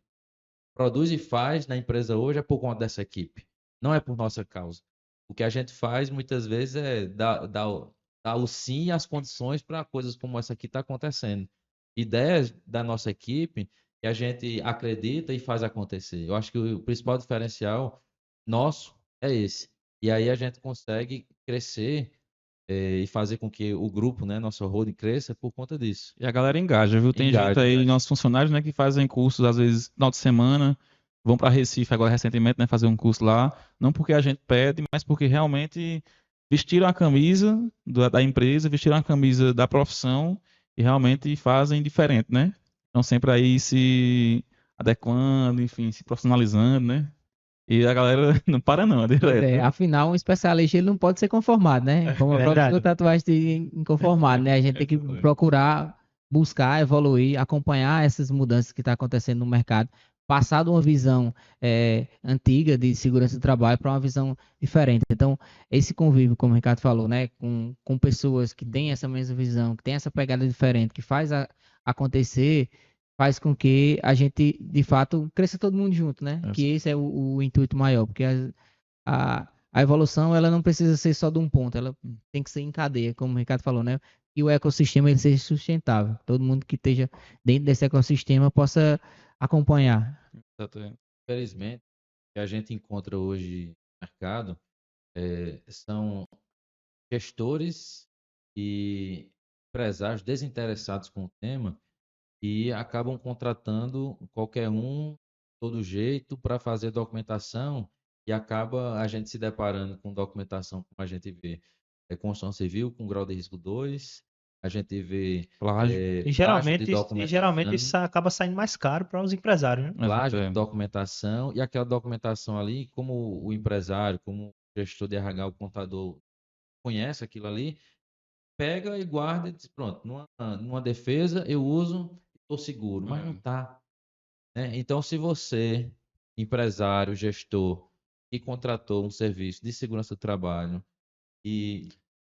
produz e faz na empresa hoje é por conta dessa equipe, não é por nossa causa. O que a gente faz muitas vezes é dar o sim e as condições para coisas como essa aqui está acontecendo. Ideias da nossa equipe que a gente acredita e faz acontecer. Eu acho que o principal diferencial nosso é esse. E aí a gente consegue crescer e fazer com que o grupo, né, nosso holding cresça por conta disso. E a galera engaja, viu? Tem gente Engaja, aí, engaja. nossos funcionários, né, que fazem cursos, às vezes, final de semana, vão para Recife agora recentemente, né, fazer um curso lá, não porque a gente pede, mas porque realmente vestiram a camisa da empresa, vestiram a camisa da profissão e realmente fazem diferente, né? Estão sempre aí se adequando, enfim, se profissionalizando, né? E a galera não para não, é Pois direto, é, viu? afinal, um especialista ele não pode ser conformado, né? Como a própria Verdade. tatuagem de inconformado, né? A gente tem que procurar, buscar, evoluir, acompanhar essas mudanças que estão acontecendo no mercado, passar de uma visão antiga de segurança do trabalho para uma visão diferente. Então, esse convívio, como o Ricardo falou, né? Com pessoas que têm essa mesma visão, que têm essa pegada diferente, que faz acontecer, faz com que a gente, de fato, cresça todo mundo junto, né? Que esse é o intuito maior, porque a evolução ela não precisa ser só de um ponto, ela tem que ser em cadeia, como o Ricardo falou, né? E o ecossistema ele seja sustentável. Todo mundo que esteja dentro desse ecossistema possa acompanhar. Exatamente. Infelizmente, o que a gente encontra hoje no mercado são gestores e empresários desinteressados com o tema e acabam contratando qualquer um, todo jeito, para fazer documentação e acaba a gente se deparando com documentação como a gente vê. É construção civil com grau de risco 2, a gente vê Plágio. E plágio de geralmente isso documentação, acaba saindo mais caro para os empresários, né? plágio de É. documentação, e aquela documentação ali, como o empresário, como o gestor de RH, o contador conhece aquilo ali, pega e guarda e diz, pronto, numa defesa eu uso, estou seguro, mas não está. Então, se você, empresário, gestor, que contratou um serviço de segurança do trabalho e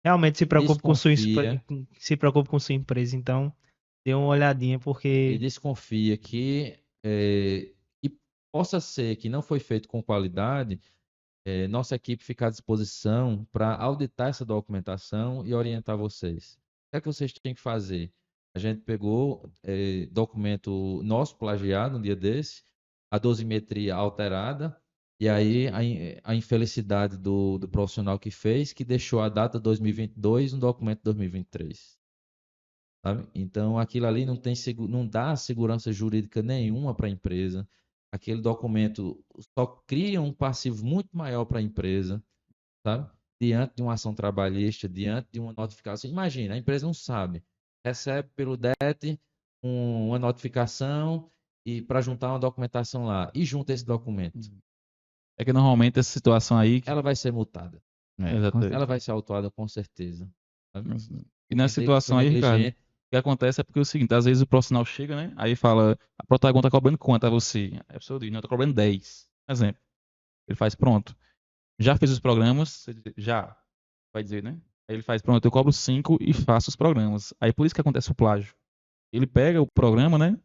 Realmente desconfia, se preocupe com sua empresa, então dê uma olhadinha, e porque desconfia que possa ser que não foi feito com qualidade, nossa equipe fica à disposição para auditar essa documentação e orientar vocês. O que é que vocês têm que fazer? A gente pegou documento nosso plagiado um dia desse, a dosimetria alterada, e aí a infelicidade do profissional que fez, que deixou a data 2022 no documento 2023. Sabe? Então, aquilo ali não dá segurança jurídica nenhuma para a empresa. Aquele documento só cria um passivo muito maior para a empresa, sabe? Diante de uma ação trabalhista, diante de uma notificação. Imagina, a empresa não sabe. Recebe pelo DET uma notificação e para juntar uma documentação lá. E junta esse documento. É que normalmente essa situação aí. Ela vai ser multada. Exatamente. Ela vai ser autuada com certeza. Sabe? E nessa Foi situação aí, Ricardo, negligente. o que acontece é porque é o seguinte, às vezes o profissional chega, né? Aí fala, a Protagon tá cobrando quanto a você? Aí a pessoa diz, não, eu tô cobrando 10. Exemplo. Ele faz, pronto. Já fez os programas? Você diz, já. Vai dizer, né? Aí ele faz, pronto, eu cobro 5 e faço os programas. Aí por isso que acontece o plágio. Ele pega o programa, né?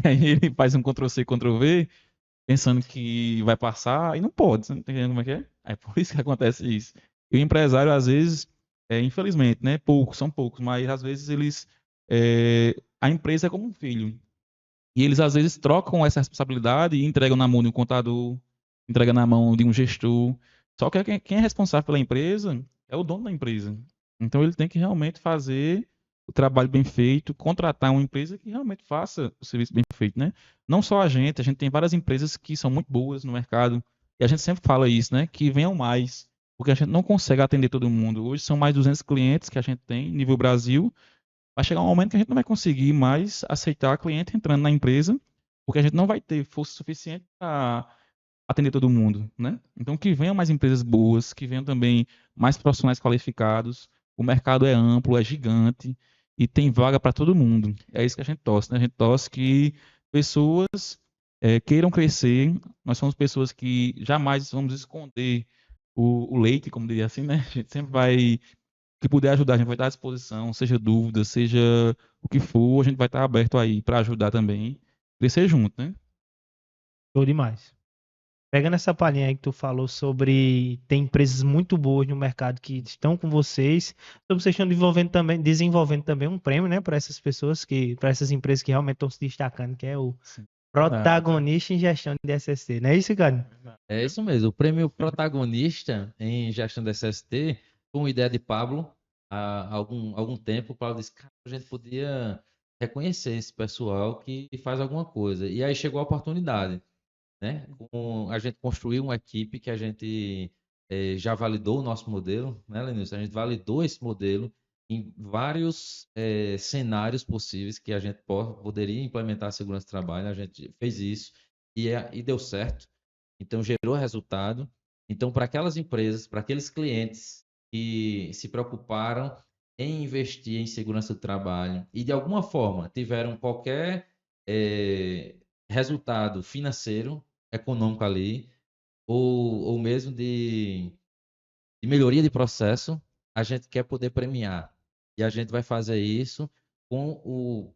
Aí ele faz um Ctrl+C, Ctrl+V, pensando que vai passar e não pode. Você não tá entendendo como é que é? Aí por isso que acontece isso. E o empresário, às vezes, infelizmente, né? Poucos, são poucos, mas às vezes a empresa é como um filho. E eles, às vezes, trocam essa responsabilidade e entregam na mão de um contador, entregam na mão de um gestor. Só que quem é responsável pela empresa é o dono da empresa. Então ele tem que realmente fazer o trabalho bem feito, contratar uma empresa que realmente faça o serviço bem feito, né? Não só a gente tem várias empresas que são muito boas no mercado, e a gente sempre fala isso, né? Que venham mais, porque a gente não consegue atender todo mundo. Hoje são mais de 200 clientes que a gente tem, nível Brasil. Vai chegar um momento que a gente não vai conseguir mais aceitar cliente entrando na empresa, porque a gente não vai ter força suficiente para atender todo mundo, né? Então que venham mais empresas boas, que venham também mais profissionais qualificados. O mercado é amplo, é gigante e tem vaga para todo mundo. É isso que a gente torce, né? A gente torce que pessoas queiram crescer. Nós somos pessoas que jamais vamos esconder o leite, como diria assim, né? A gente sempre vai que puder ajudar, a gente vai estar à disposição, seja dúvida, seja o que for, a gente vai estar aberto aí para ajudar também, crescer junto, né? show demais. Pegando essa palhinha aí que tu falou sobre tem empresas muito boas no mercado que estão com vocês, então vocês estão desenvolvendo também um prêmio, né, para essas pessoas para essas empresas que realmente estão se destacando, que é o Sim. protagonista em gestão de SST, não é isso, cara? É isso mesmo. O prêmio protagonista em gestão da SST foi uma ideia de Pablo há algum tempo. O Pablo disse, cara, a gente podia reconhecer esse pessoal que faz alguma coisa. E aí chegou a oportunidade, né? A gente construiu uma equipe que a gente já validou o nosso modelo, né, Lenilson? A gente validou esse modelo em vários cenários possíveis que a gente poderia implementar a segurança do trabalho. A gente fez isso e deu certo. Então, gerou resultado. Então, para aquelas empresas, para aqueles clientes que se preocuparam em investir em segurança do trabalho e, de alguma forma, tiveram qualquer resultado financeiro, econômico ali, ou mesmo de melhoria de processo, a gente quer poder premiar. E a gente vai fazer isso com o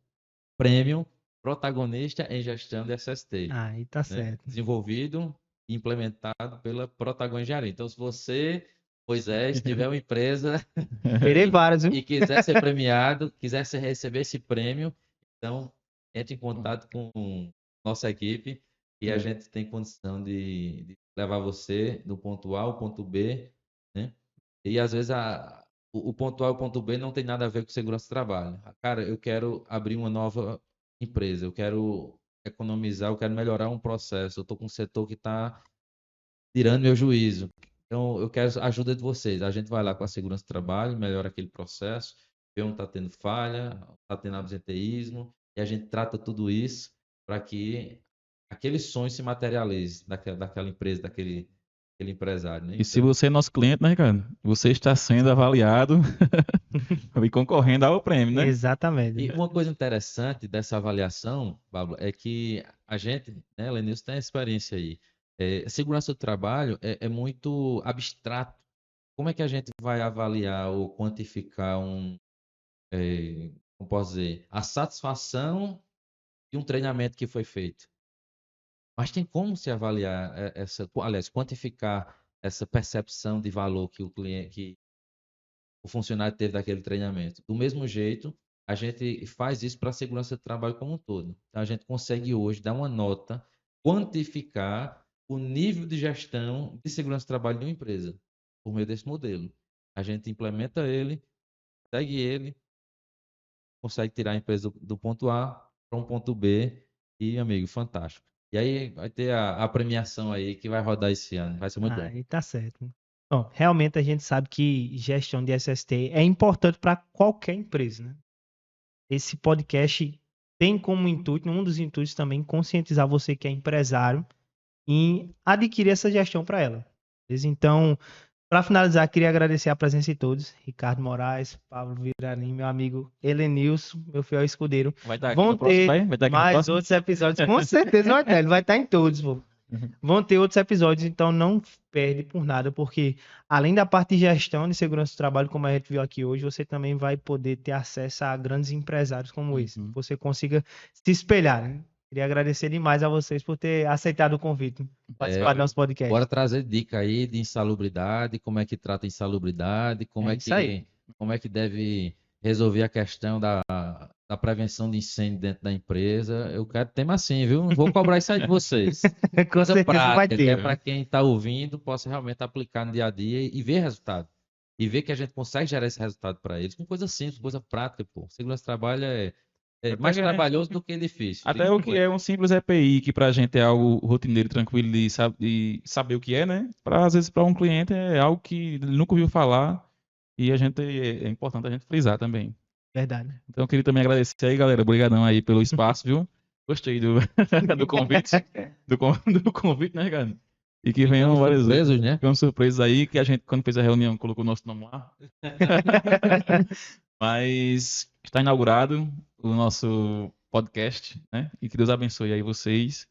prêmio protagonista em gestão de SST, Aí tá né? certo. Desenvolvido e implementado pela Protagon Engenharia. Então, se você, Moisés, tiver uma empresa Terei várias, viu? e quiser ser premiado, quiser receber esse prêmio, então entre em contato com nossa equipe e a gente tem condição de levar você do ponto A ao ponto B, né? E às vezes o ponto A e o ponto B não tem nada a ver com segurança do trabalho. Cara, eu quero abrir uma nova empresa, eu quero economizar, eu quero melhorar um processo, eu estou com um setor que está tirando meu juízo. Então, eu quero a ajuda de vocês. A gente vai lá com a segurança do trabalho, melhora aquele processo. vê onde está tendo falha, está tendo absenteísmo, e a gente trata tudo isso para que aquele sonho se materialize daquela empresa, daquele empresário, né? E se você é nosso cliente, né, Ricardo? Você está sendo avaliado e concorrendo ao prêmio, né? Exatamente. E uma coisa interessante dessa avaliação, Pablo, é que a gente, né, Lenilson, tem experiência aí. Segurança do trabalho é muito abstrato. Como é que a gente vai avaliar ou quantificar como posso dizer, a satisfação de um treinamento que foi feito? Mas tem como se avaliar aliás, quantificar essa percepção de valor que o funcionário teve daquele treinamento? Do mesmo jeito, a gente faz isso para a segurança do trabalho como um todo. Então, a gente consegue hoje dar uma nota, quantificar o nível de gestão de segurança do trabalho de uma empresa por meio desse modelo. A gente implementa ele, segue ele, consegue tirar a empresa do ponto A para um ponto B e, amigo, fantástico. E aí vai ter a premiação aí que vai rodar esse ano. Vai ser muito bom. Aí tá certo. Bom, realmente a gente sabe que gestão de SST é importante para qualquer empresa, né? Esse podcast tem como intuito, um dos intuitos também, conscientizar você que é empresário em adquirir essa gestão para ela. Beleza? Então, para finalizar, queria agradecer a presença de todos. Ricardo Moraes, Pablo Viralim, meu amigo Helenilson, meu fiel escudeiro. Vai estar aqui Vão no próximo, ter vai? Vai estar aqui no mais próximo? outros episódios, com certeza vai ter, ele vai estar em todos, pô. Vão ter outros episódios, então não perde por nada, porque além da parte de gestão de segurança do trabalho, como a gente viu aqui hoje, você também vai poder ter acesso a grandes empresários como esse, que você consiga se espelhar, né? Queria agradecer demais a vocês por ter aceitado o convite, participar do nosso podcast. Bora trazer dica aí de insalubridade, como é que trata a insalubridade, como isso aí. como é que deve resolver a questão da prevenção de incêndio dentro da empresa. Eu quero tema assim, viu? Não vou cobrar isso aí de vocês. Com Coisa certeza vai prática, ter. que é para quem está ouvindo, possa realmente aplicar no dia a dia e ver resultado. E ver que a gente consegue gerar esse resultado para eles com coisa simples, coisa prática, pô. Segurança do trabalho é mais trabalhoso do que difícil. Até o que é um simples EPI, que pra gente é algo rotineiro, tranquilo de saber o que é, né? Às vezes para um cliente é algo que ele nunca ouviu falar e é importante a gente frisar também. Verdade. Então eu queria também agradecer aí, galera. Obrigadão aí pelo espaço, viu? Gostei do convite. Do convite, né, cara? E que venham várias surpresas, né? Ficam surpresas aí, que a gente, quando fez a reunião, colocou o nosso nome lá. Mas está inaugurado o nosso podcast, né? E que Deus abençoe aí vocês,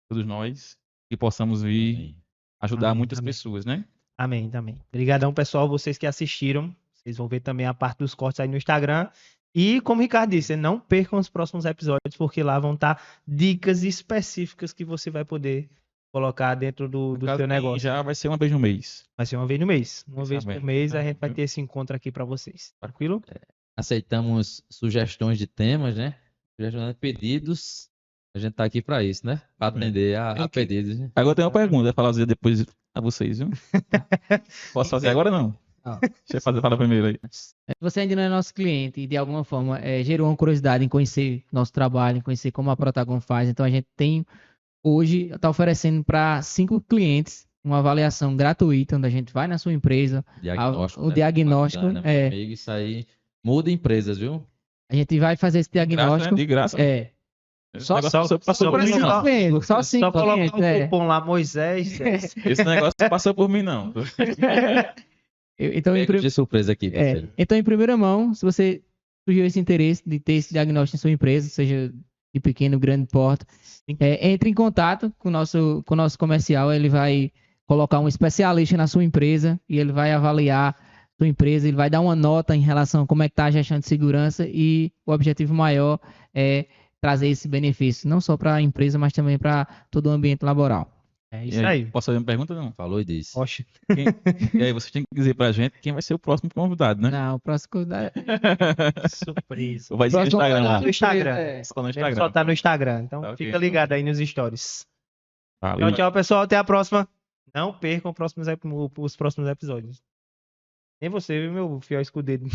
todos nós, que possamos vir ajudar Amém, muitas amém. pessoas, né? Amém, também. Obrigadão, pessoal, vocês que assistiram. Vocês vão ver também a parte dos cortes aí no Instagram. E, como o Ricardo disse, não percam os próximos episódios, porque lá vão estar dicas específicas que você vai poder colocar dentro do seu negócio. Já vai ser uma vez no mês. Vai ser uma vez no mês. Uma Tá vez bem. por mês a gente vai ter esse encontro aqui para vocês. Tranquilo? Aceitamos sugestões de temas, né? Sugestões de pedidos. A gente tá aqui para isso, né? Para atender a pedidos. Né? Agora tem uma pergunta, vai fazer depois a vocês, viu? Posso fazer agora ou não? Ó. Deixa eu falar primeiro aí. Se você ainda não é nosso cliente e de alguma forma gerou uma curiosidade em conhecer nosso trabalho, em conhecer como a Protagon faz, então a gente tem hoje, está oferecendo para 5 clientes uma avaliação gratuita, onde a gente vai na sua empresa, Diagnóstico, o né? diagnóstico, Bacana, meu amigo, isso aí muda empresas, viu? a gente vai fazer esse diagnóstico. De graça. Esse negócio passou por mim, só- não. clientes, só 5 Só colocar clientes. o cupom lá, Moisés. Esse negócio passou por mim, não. Então, Pego de surpresa aqui, parceiro. então, em primeira mão, se você surgiu esse interesse de ter esse diagnóstico em sua empresa, seja de pequeno, grande porte, entre em contato com o nosso comercial, ele vai colocar um especialista na sua empresa e ele vai avaliar sua empresa, ele vai dar uma nota em relação a como é que está a gestão de segurança e o objetivo maior é trazer esse benefício, não só para a empresa, mas também para todo o ambiente laboral. É isso aí. Posso fazer uma pergunta ou não? Falou e disse. Oxe. E aí, você tem que dizer pra gente quem vai ser o próximo convidado, né? Não, o próximo... Surpresa. Ou vai ser no Próximo Instagram lá. No Instagram. Só no Ele Instagram. só tá no Instagram, então Tá, ok. fica ligado aí nos stories. Valeu. Tchau, tchau, pessoal. Até a próxima. Não percam os próximos episódios. Nem você, viu, meu fiel escudeiro.